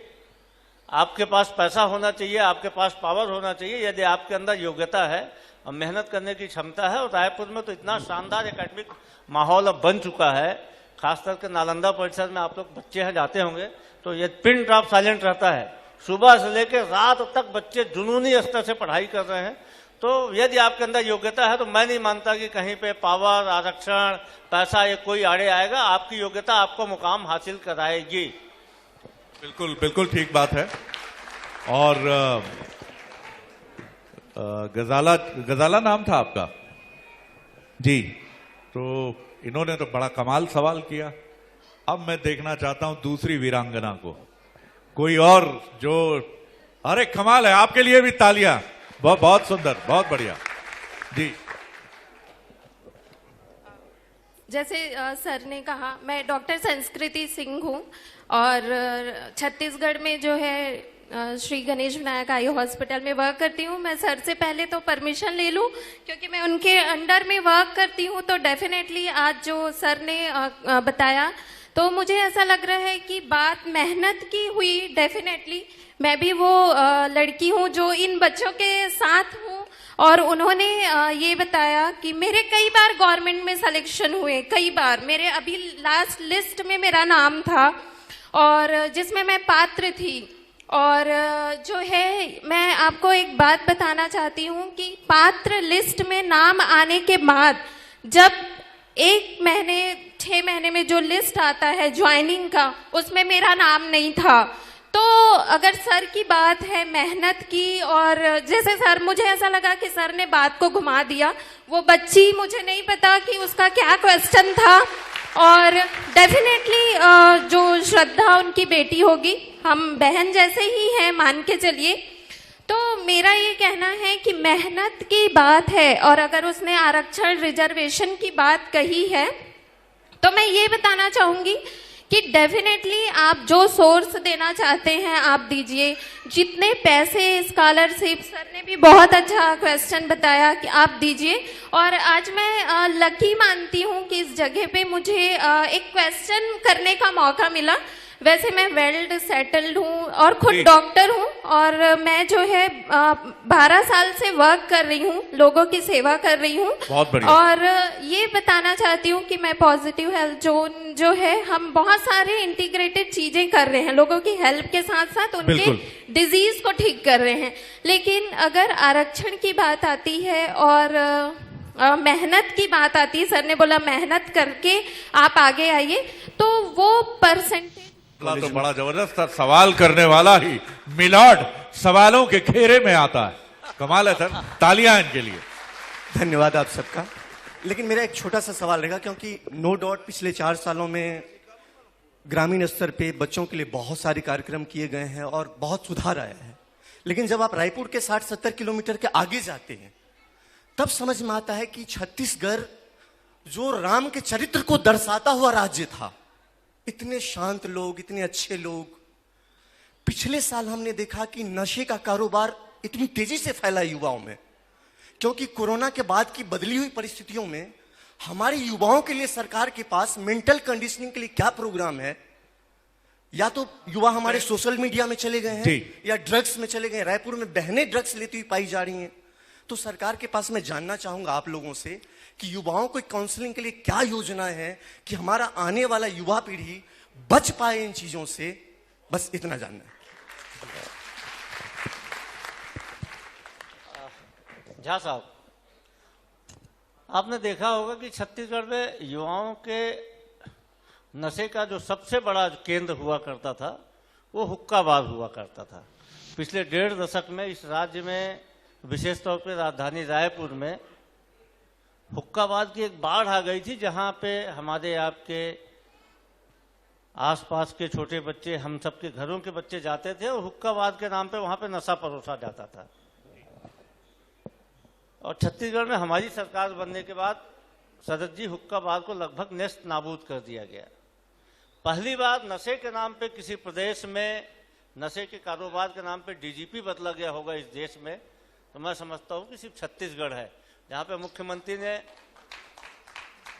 आपके पास पैसा होना चाहिए, आपके पास पावर होना चाहिए। यदि आपके अंदर योग्यता है और मेहनत करने की क्षमता है, और रायपुर में तो इतना शानदार एकेडमिक माहौल अब बन चुका है, खास करके नालंदा परिसर में आप लोग बच्चे हैं, जाते होंगे, तो ये पिन ड्रॉप साइलेंट रहता है। सुबह से लेकर रात तक बच्चे जुनूनी स्तर से पढ़ाई कर रहे हैं। तो यदि आपके अंदर योग्यता है, तो मैं नहीं मानता कि कहीं पे पावर, आरक्षण, पैसा ये कोई आड़े आएगा। आपकी योग्यता आपको मुकाम हासिल कराएगी। बिल्कुल बिल्कुल ठीक बात है। और गजाला नाम था आपका जी, तो इन्होंने तो बड़ा कमाल सवाल किया। अब मैं देखना चाहता हूं दूसरी वीरांगना को, कोई और जो, अरे कमाल है, आपके लिए भी तालियां। बहुत सुंदर, बहुत बढ़िया जी। जैसे सर ने कहा, मैं डॉक्टर संस्कृति सिंह हूँ और छत्तीसगढ़ में जो है श्री गणेश विनायक आई हॉस्पिटल में वर्क करती हूँ। मैं सर से पहले तो परमिशन ले लूँ, क्योंकि मैं उनके अंडर में वर्क करती हूँ। तो डेफिनेटली आज जो सर ने बताया, तो मुझे ऐसा लग रहा है कि बात मेहनत की हुई। डेफिनेटली मैं भी वो लड़की हूँ जो इन बच्चों के साथ हूँ, और उन्होंने ये बताया कि मेरे कई बार गवर्नमेंट में सिलेक्शन हुए, कई बार मेरे अभी लास्ट लिस्ट में मेरा नाम था, और जिसमें मैं पात्र थी। और जो है, मैं आपको एक बात बताना चाहती हूँ कि पात्र लिस्ट में नाम आने के बाद जब 1 महीने 6 महीने में जो लिस्ट आता है ज्वाइनिंग का, उसमें मेरा नाम नहीं था। तो अगर सर की बात है मेहनत की, और जैसे सर, मुझे ऐसा लगा कि सर ने बात को घुमा दिया। वो बच्ची, मुझे नहीं पता कि उसका क्या क्वेश्चन था, और डेफिनेटली जो श्रद्धा उनकी बेटी होगी, हम बहन जैसे ही हैं, मान के चलिए। तो मेरा ये कहना है कि मेहनत की बात है, और अगर उसने आरक्षण रिजर्वेशन की बात कही है, तो मैं ये बताना चाहूंगी कि डेफिनेटली आप जो सोर्स देना चाहते हैं आप दीजिए, जितने पैसे, स्कॉलरशिप, सर ने भी बहुत अच्छा क्वेश्चन बताया कि आप दीजिए। और आज मैं लकी मानती हूँ कि इस जगह पे मुझे एक क्वेश्चन करने का मौका मिला। वैसे मैं वेल सेटल्ड हूँ और खुद डॉक्टर हूँ, और मैं जो है 12 साल से वर्क कर रही हूँ, लोगों की सेवा कर रही हूँ। और ये बताना चाहती हूँ कि मैं पॉजिटिव हेल्थ जोन जो है, हम बहुत सारे इंटीग्रेटेड चीजें कर रहे हैं, लोगों की हेल्प के साथ साथ उनके डिजीज को ठीक कर रहे हैं। लेकिन अगर आरक्षण की बात आती है और मेहनत की बात आती है, सर ने बोला मेहनत करके आप आगे आइए, तो वो परसेंटेज तो बड़ा जबरदस्त था। सवाल करने वाला ही मिलॉर्ड सवालों के घेरे में आता है। कमाल है सर, तालियां इनके लिए। धन्यवाद आप सबका। लेकिन मेरा एक छोटा सा सवाल रहेगा, क्योंकि नो डाउट पिछले 4 सालों में ग्रामीण स्तर पे बच्चों के लिए बहुत सारे कार्यक्रम किए गए हैं और बहुत सुधार आया है। लेकिन जब आप रायपुर के 60-70 किलोमीटर के आगे जाते हैं, तब समझ में आता है कि छत्तीसगढ़ जो राम के चरित्र को दर्शाता हुआ राज्य था, इतने शांत लोग, इतने अच्छे लोग। पिछले साल हमने देखा कि नशे का कारोबार इतनी तेजी से फैला युवाओं में? क्योंकि कोरोना के बाद की बदली हुई परिस्थितियों में हमारे युवाओं के लिए सरकार के पास मेंटल कंडीशनिंग के लिए क्या प्रोग्राम है? या तो युवा हमारे सोशल मीडिया में चले गए हैं या ड्रग्स में चले गए। रायपुर में बहनें ड्रग्स लेती हुई पाई जा रही हैं। तो सरकार के पास मैं जानना चाहूंगा आप लोगों से कि युवाओं को काउंसलिंग के लिए क्या योजना है कि हमारा आने वाला युवा पीढ़ी बच पाए इन चीजों से। बस इतना जानना है। झा साहब, आपने देखा होगा कि छत्तीसगढ़ में युवाओं के नशे का जो सबसे बड़ा केंद्र हुआ करता था वो हुक्काबाज हुआ करता था। पिछले 1.5 दशक में इस राज्य में विशेष तौर पे राजधानी रायपुर में हुक्काबाज की एक बाढ़ आ गई थी, जहां पे हमारे आपके आसपास के छोटे बच्चे, हम सब के घरों के बच्चे जाते थे और हुक्काबाज के नाम पे वहां पे नशा परोसा जाता था। और छत्तीसगढ़ में हमारी सरकार बनने के बाद शरद जी हुक्काबाज को लगभग नेस्त नाबूद कर दिया गया। पहली बार नशे के नाम पे किसी प्रदेश में नशे के कारोबार के नाम पे डीजीपी बदला गया होगा इस देश में, तो मैं समझता हूँ कि सिर्फ छत्तीसगढ़ है, जहाँ पे मुख्यमंत्री ने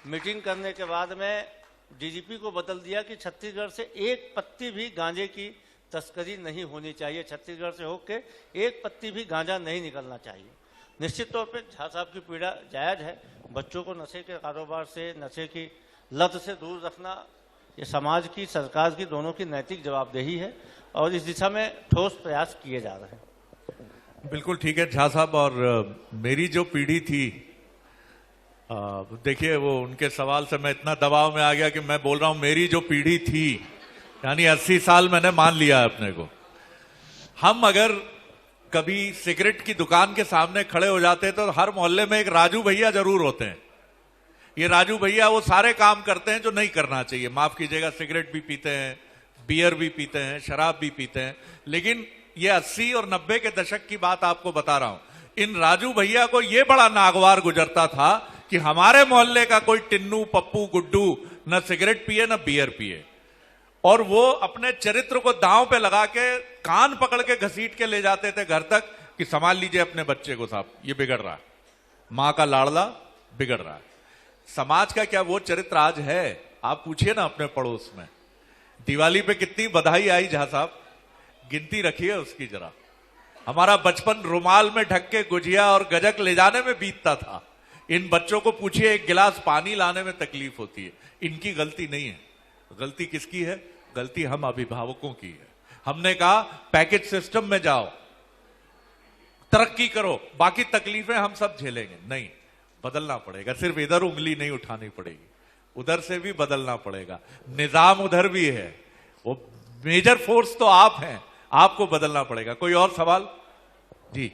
मीटिंग करने के बाद में डीजीपी को बदल दिया कि छत्तीसगढ़ से एक पत्ती भी गांजे की तस्करी नहीं होनी चाहिए, छत्तीसगढ़ से होके एक पत्ती भी गांजा नहीं निकलना चाहिए। निश्चित तौर पे झा साहब की पीड़ा जायज है। बच्चों को नशे के कारोबार से, नशे की लत से दूर रखना ये समाज की, सरकार की, दोनों की नैतिक जवाबदेही है और इस दिशा में ठोस प्रयास किए जा रहे हैं। बिल्कुल ठीक है झा साहब। और मेरी जो पीढ़ी थी, देखिए वो उनके सवाल से मैं इतना दबाव में आ गया कि मैं बोल रहा हूं मेरी जो पीढ़ी थी, यानी 80 साल मैंने मान लिया है अपने को। हम अगर कभी सिगरेट की दुकान के सामने खड़े हो जाते तो हर मोहल्ले में एक राजू भैया जरूर होते हैं। ये राजू भैया वो सारे काम करते हैं जो नहीं करना चाहिए, माफ कीजिएगा, सिगरेट भी पीते हैं, बियर भी पीते हैं, शराब भी पीते हैं। लेकिन ये 80 और 90 के दशक की बात आपको बता रहा हूं। इन राजू भैया को ये बड़ा नागवार गुजरता था कि हमारे मोहल्ले का कोई टिन्नू, पप्पू, गुड्डू न सिगरेट पिए न बियर पिए, और वो अपने चरित्र को दांव पे लगा के कान पकड़ के घसीट के ले जाते थे घर तक कि संभाल लीजिए अपने बच्चे को साहब, ये बिगड़ रहा है, मां का लाड़ला बिगड़ रहा है। समाज का क्या वो चरित्र आज है? आप पूछिए ना अपने पड़ोस में। दिवाली पे कितनी बधाई आई झा साहब, गिनती रखिए उसकी जरा। हमारा बचपन रुमाल में ढक के गुजिया और गजक ले जाने में बीतता था। इन बच्चों को पूछिए एक गिलास पानी लाने में तकलीफ होती है। इनकी गलती नहीं है। गलती किसकी है? गलती हम अभिभावकों की है। हमने कहा पैकेज सिस्टम में जाओ, तरक्की करो, बाकी तकलीफें हम सब झेलेंगे। नहीं, बदलना पड़ेगा। सिर्फ इधर उंगली नहीं उठानी पड़ेगी, उधर से भी बदलना पड़ेगा। निजाम उधर भी है, वो मेजर फोर्स तो आप हैं, आपको बदलना पड़ेगा। कोई और सवाल? जी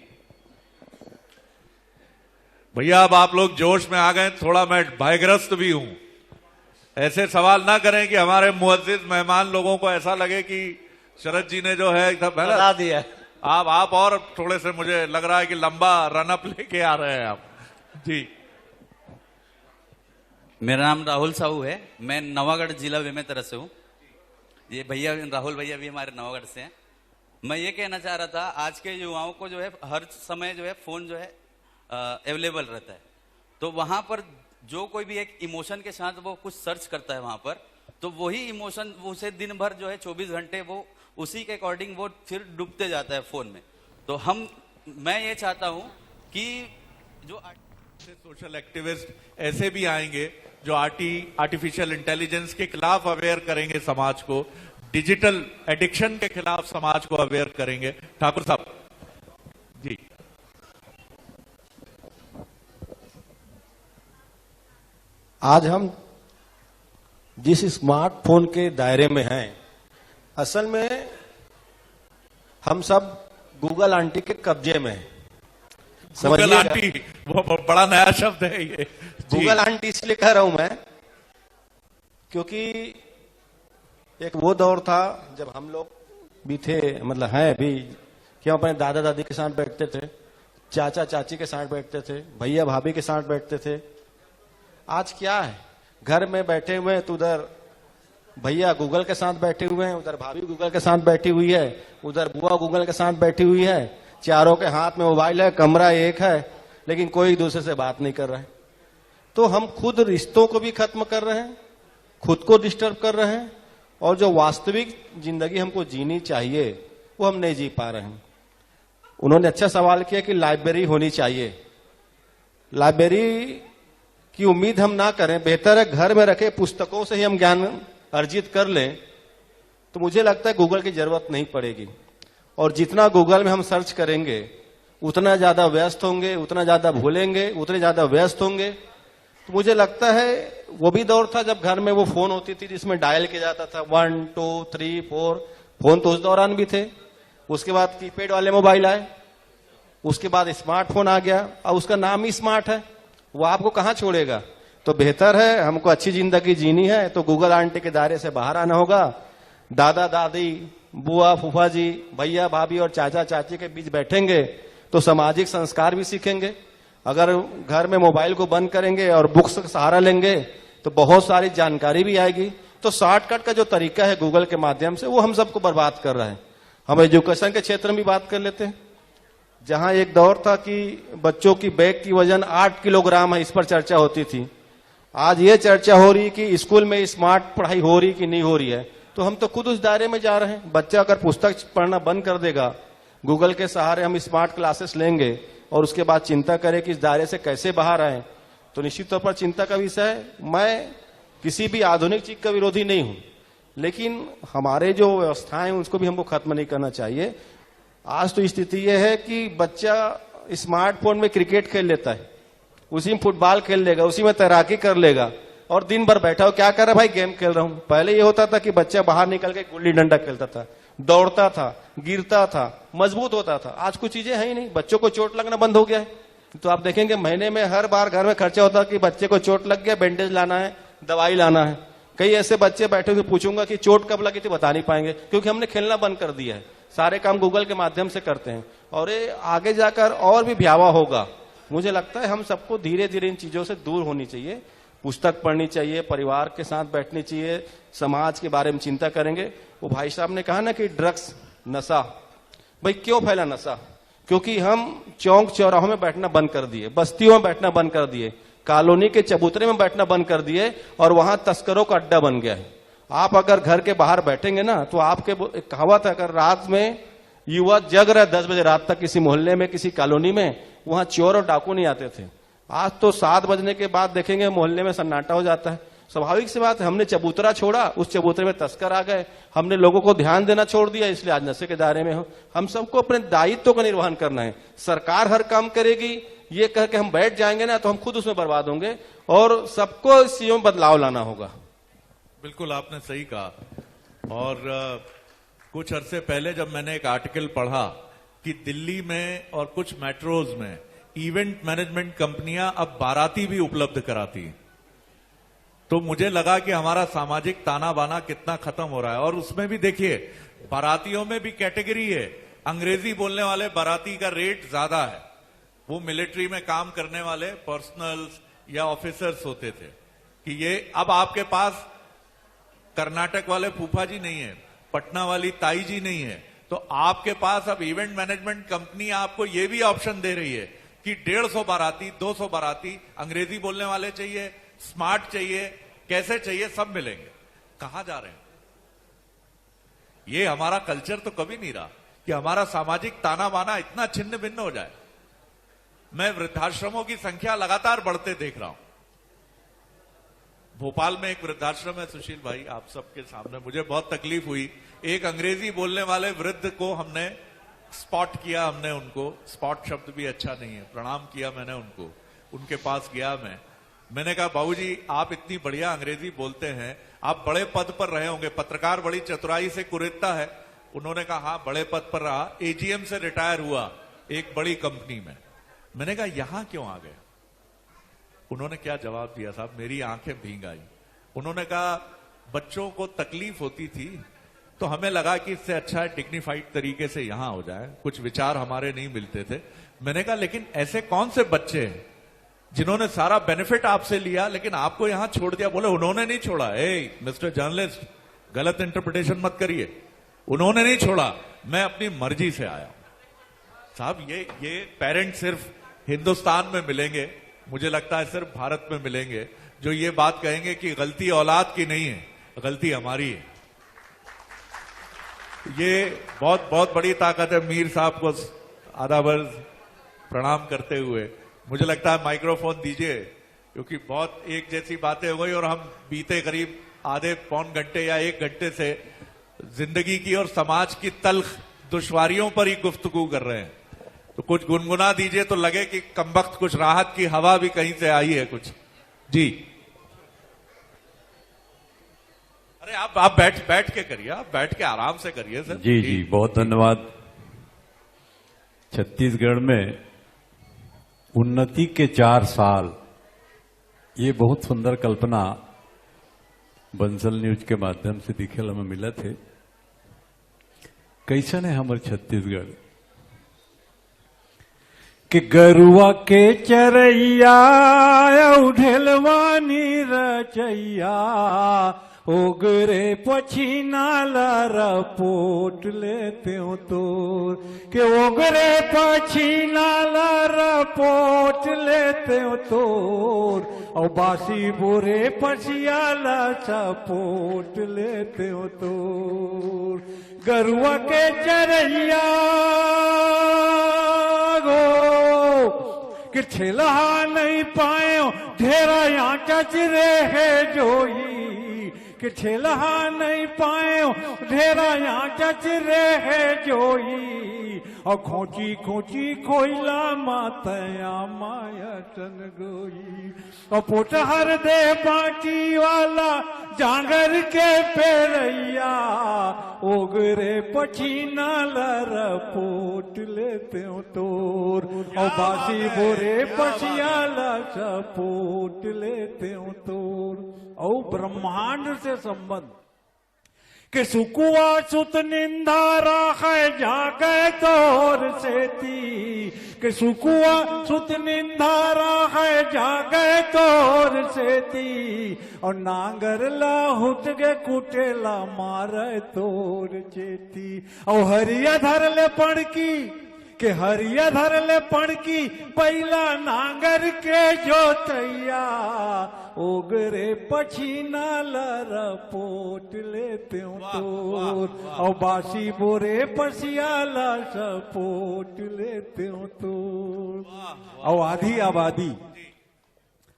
भैया, अब आप लोग जोश में आ गए, थोड़ा मैं भयग्रस्त भी हूं। ऐसे सवाल ना करें कि हमारे मुअज्जिज मेहमान लोगों को ऐसा लगे कि शरद जी ने जो है एकदम बता दिया। आप और थोड़े से, मुझे लग रहा है कि लंबा रनअप लेके आ रहे हैं आप। जी, मेरा नाम राहुल साहू है, मैं नवागढ़ जिला बेमेतरा से हूँ। ये भैया राहुल भैया भी हमारे नवागढ़ से हैं। मैं ये कहना चाह रहा था, आज के युवाओं को जो है हर समय जो है फोन जो है अवेलेबल रहता है, तो वहां पर जो कोई भी एक इमोशन के साथ वो कुछ सर्च करता है वहां पर, तो वही इमोशन उसे दिन भर जो है 24 घंटे वो उसी के अकॉर्डिंग वो फिर डूबते जाता है फोन में। तो मैं ये चाहता हूं कि जो सोशल एक्टिविस्ट ऐसे भी आएंगे जो आर्टिफिशियल इंटेलिजेंस के खिलाफ अवेयर करेंगे समाज को, डिजिटल एडिक्शन के खिलाफ समाज को अवेयर करेंगे। ठाकुर साहब जी। आज हम जिस स्मार्टफोन के दायरे में हैं, असल में हम सब गूगल आंटी के कब्जे में हैं। गूगल आंटी, वो बड़ा नया शब्द है ये। गूगल आंटी इसलिए कह रहा हूं मैं क्योंकि एक वो दौर था जब हम लोग भी थे, मतलब हैं भी, कि हम अपने दादा दादी के साथ बैठते थे, चाचा चाची के साथ बैठते थे, भैया भाभी के साथ बैठते थे। आज क्या है, घर में बैठे हुए हैं तो उधर भैया गूगल के साथ बैठे हुए हैं, उधर भाभी गूगल के साथ बैठी हुई है, उधर बुआ गूगल के साथ बैठी हुई है, चारों के हाथ में मोबाइल है, कमरा एक है, लेकिन कोई एक दूसरे से बात नहीं कर रहा है। तो हम खुद रिश्तों को भी खत्म कर रहे हैं, खुद को डिस्टर्ब कर रहे हैं, और जो वास्तविक जिंदगी हमको जीनी चाहिए वो हम नहीं जी पा रहे हैं। उन्होंने अच्छा सवाल किया कि लाइब्रेरी होनी चाहिए। लाइब्रेरी की उम्मीद हम ना करें, बेहतर है घर में रखे पुस्तकों से ही हम ज्ञान अर्जित कर लें। तो मुझे लगता है गूगल की जरूरत नहीं पड़ेगी, और जितना गूगल में हम सर्च करेंगे उतना ज्यादा व्यस्त होंगे, उतना ज्यादा भूलेंगे, उतने ज्यादा व्यस्त होंगे। तो मुझे लगता है वो भी दौर था जब घर में वो फोन होती थी जिसमें डायल किया जाता था 1 2 3 4। फोन तो उस दौरान भी थे, उसके बाद कीपैड वाले मोबाइल आए, उसके बाद स्मार्टफोन आ गया, और उसका नाम ही स्मार्ट है, वो आपको कहां छोड़ेगा। तो बेहतर है, हमको अच्छी जिंदगी जीनी है तो गूगल आंटी के दायरे से बाहर आना होगा। दादा दादी, बुआ फूफा जी, भैया भाभी और चाचा चाची के बीच बैठेंगे तो सामाजिक संस्कार भी सीखेंगे। अगर घर में मोबाइल को बंद करेंगे और बुक्स का सहारा लेंगे तो बहुत सारी जानकारी भी आएगी। तो शॉर्टकट का जो तरीका है गूगल के माध्यम से, वो हम सबको बर्बाद कर रहा है। हम एजुकेशन के क्षेत्र में भी बात कर लेते हैं, जहां एक दौर था कि बच्चों की बैग की वजन 8 किलोग्राम है, इस पर चर्चा होती थी। आज ये चर्चा हो रही कि स्कूल में स्मार्ट पढ़ाई हो रही कि नहीं हो रही है। तो हम तो खुद उस दायरे में जा रहे हैं। बच्चा अगर पुस्तक पढ़ना बंद कर देगा, गूगल के सहारे हम स्मार्ट क्लासेस लेंगे और उसके बाद चिंता करें कि इस दायरे से कैसे बाहर आए, तो निश्चित तौर पर चिंता का विषय है। मैं किसी भी आधुनिक चीज का विरोधी नहीं हूं, लेकिन हमारे जो व्यवस्थाएं उसको भी हमको खत्म नहीं करना चाहिए। आज तो स्थिति यह है कि बच्चा स्मार्टफोन में क्रिकेट खेल लेता है, उसी में फुटबॉल खेल लेगा, उसी में तैराकी कर लेगा, और दिन भर बैठा हो क्या कर रहा है भाई, गेम खेल रहा हूं। पहले ये होता था कि बच्चा बाहर निकल के गुल्ली डंडा खेलता था, दौड़ता था, गिरता था, मजबूत होता था। आज कुछ चीजें है ही नहीं, बच्चों को चोट लगना बंद हो गया है। तो आप देखेंगे महीने में हर बार घर में खर्चा होता है कि बच्चे को चोट लग गया, बैंडेज लाना है, दवाई लाना है। कई ऐसे बच्चे बैठे हुए पूछूंगा कि चोट कब लगी थी, बता नहीं पाएंगे, क्योंकि हमने खेलना बंद कर दिया है, सारे काम गूगल के माध्यम से करते हैं। और ये आगे जाकर और भी भयावह होगा। मुझे लगता है हम सबको धीरे धीरे इन चीजों से दूर होनी चाहिए, पुस्तक पढ़नी चाहिए, परिवार के साथ बैठनी चाहिए, समाज के बारे में चिंता करेंगे। वो भाई साहब ने कहा ना कि ड्रग्स, नशा, भाई क्यों फैला नशा? क्योंकि हम चौक चौराहों में बैठना बंद कर दिए, बस्तियों में बैठना बंद कर दिए, कॉलोनी के चबूतरे में बैठना बंद कर दिए, और वहां तस्करों का अड्डा बन गया है। आप अगर घर के बाहर बैठेंगे ना तो आपके एक कहावत है, अगर रात में युवा जग रहा है 10 बजे रात तक किसी मोहल्ले में, किसी कॉलोनी में, वहां चोर और डाकू नहीं आते थे। आज तो 7 बजने के बाद देखेंगे मोहल्ले में सन्नाटा हो जाता है। स्वाभाविक सी बात है, हमने चबूतरा छोड़ा, उस चबूतरे में तस्कर आ गए, हमने लोगों को ध्यान देना छोड़ दिया, इसलिए आज नशे के दायरे में हो। हम सबको अपने दायित्व का निर्वहन करना है। सरकार हर काम करेगी ये कह के हम बैठ जाएंगे ना तो हम खुद उसमें बर्बाद होंगे, और सबको इस चीजों में बदलाव लाना होगा। बिल्कुल आपने सही कहा। और कुछ अरसे पहले जब मैंने एक आर्टिकल पढ़ा कि दिल्ली में और कुछ मेट्रोज में इवेंट मैनेजमेंट कंपनियां अब बाराती भी उपलब्ध कराती हैं, तो मुझे लगा कि हमारा सामाजिक ताना बाना कितना खत्म हो रहा है। और उसमें भी देखिए, बारातियों में भी कैटेगरी है। अंग्रेजी बोलने वाले बाराती का रेट ज्यादा है, वो मिलिट्री में काम करने वाले पर्सनल्स या ऑफिसर्स होते थे। कि ये अब आपके पास कर्नाटक वाले फूफा जी नहीं है, पटना वाली ताई जी नहीं है, तो आपके पास अब इवेंट मैनेजमेंट कंपनी आपको ये भी ऑप्शन दे रही है कि 150 बाराती, 200 बाराती अंग्रेजी बोलने वाले चाहिए, स्मार्ट चाहिए, कैसे चाहिए, सब मिलेंगे। कहां जा रहे हैं? ये हमारा कल्चर तो कभी नहीं रहा कि हमारा सामाजिक ताना बाना इतना छिन्न भिन्न हो जाए। मैं वृद्धाश्रमों की संख्या लगातार बढ़ते देख रहा हूं। भोपाल में एक वृद्धाश्रम है, सुशील भाई, आप सबके सामने, मुझे बहुत तकलीफ हुई। एक अंग्रेजी बोलने वाले वृद्ध को हमने स्पॉट किया, हमने उनको, स्पॉट शब्द भी अच्छा नहीं है, प्रणाम किया मैंने उनको, उनके पास गया मैंने कहा बाबूजी आप इतनी बढ़िया अंग्रेजी बोलते हैं, आप बड़े पद पर रहे होंगे, पत्रकार बड़ी चतुराई से कुरेदता है। उन्होंने कहा हाँ बड़े पद पर रहा, एजीएम से रिटायर हुआ एक बड़ी कंपनी में। मैंने कहा यहां क्यों आ गए? उन्होंने क्या जवाब दिया साहब, मेरी आंखें भीग आई। उन्होंने कहा बच्चों को तकलीफ होती थी तो हमें लगा कि इससे अच्छा है डिग्निफाइड तरीके से यहां हो जाए, कुछ विचार हमारे नहीं मिलते थे। मैंने कहा लेकिन ऐसे कौन से बच्चे हैं जिन्होंने सारा बेनिफिट आपसे लिया लेकिन आपको यहां छोड़ दिया? बोले उन्होंने नहीं छोड़ा। मिस्टर जर्नलिस्ट, गलत इंटरप्रिटेशन मत करिए, उन्होंने नहीं छोड़ा, मैं अपनी मर्जी से आया। साहब ये पेरेंट सिर्फ हिंदुस्तान में मिलेंगे, मुझे लगता है सिर्फ भारत में मिलेंगे, जो ये बात कहेंगे कि गलती औलाद की नहीं है, गलती हमारी है। ये बहुत बहुत बड़ी ताकत है। मीर साहब को आधा वर्ष प्रणाम करते हुए मुझे लगता है माइक्रोफोन दीजिए, क्योंकि बहुत एक जैसी बातें हो गई और हम बीते करीब आधे पौन घंटे या 1 घंटे से जिंदगी की और समाज की तल्ख दुश्वारियों पर ही गुफ्तगू कर रहे हैं। तो कुछ गुनगुना दीजिए तो लगे कि कमबख्त कुछ राहत की हवा भी कहीं से आई है कुछ। जी अरे आप बैठ के करिए, आप बैठ के आराम से करिए सर। जी जी बहुत धन्यवाद। छत्तीसगढ़ में उन्नति के 4 साल, ये बहुत सुंदर कल्पना बंसल न्यूज के माध्यम से दिखेला में मिला थे। कैसन है हमारे छत्तीसगढ़ के गरुआ के चरैया ढेलवानी रचैया ओगरे पछीना रपोट लेते हो तोर के ओगरे पछीना रपोट लेते हो तोर और बासी बोरे पछियाला चपोट लेते हो तोर गरुआ के चरैया गो कि ठेला नहीं पायो ढेरा यहाँ चचरे है जोई कि ठेला नहीं पायो ढेरा यहाँ चचरे है जोई और खोची खोची खोइला मातया माया टन गोई और पोटहर दे बाटी वाला जांगर के पेरैया ओगरे पछीना लरपोट लेते हो तोर और बासी बोरे पछियाला चपोट लेते हो तोर और ब्रह्मांड से संबंध के सुकुआ सुत निंदा राखे जागे तोर सेती के सुकुआ सुत निंदा राखे जागे तोर सेती और नांगर लाहुट के कुटेला मारे तोर चेती और हरिया धर ले पड़ की के हरिया धर ले पड़ की पहला नांगर के जोतैया ओगरे पछीना लरपोट लेते हो तोर और बासी बोरे पसियाला सपोट लेते हो तोर। और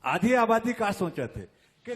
आधी आबादी का सोचा थे कि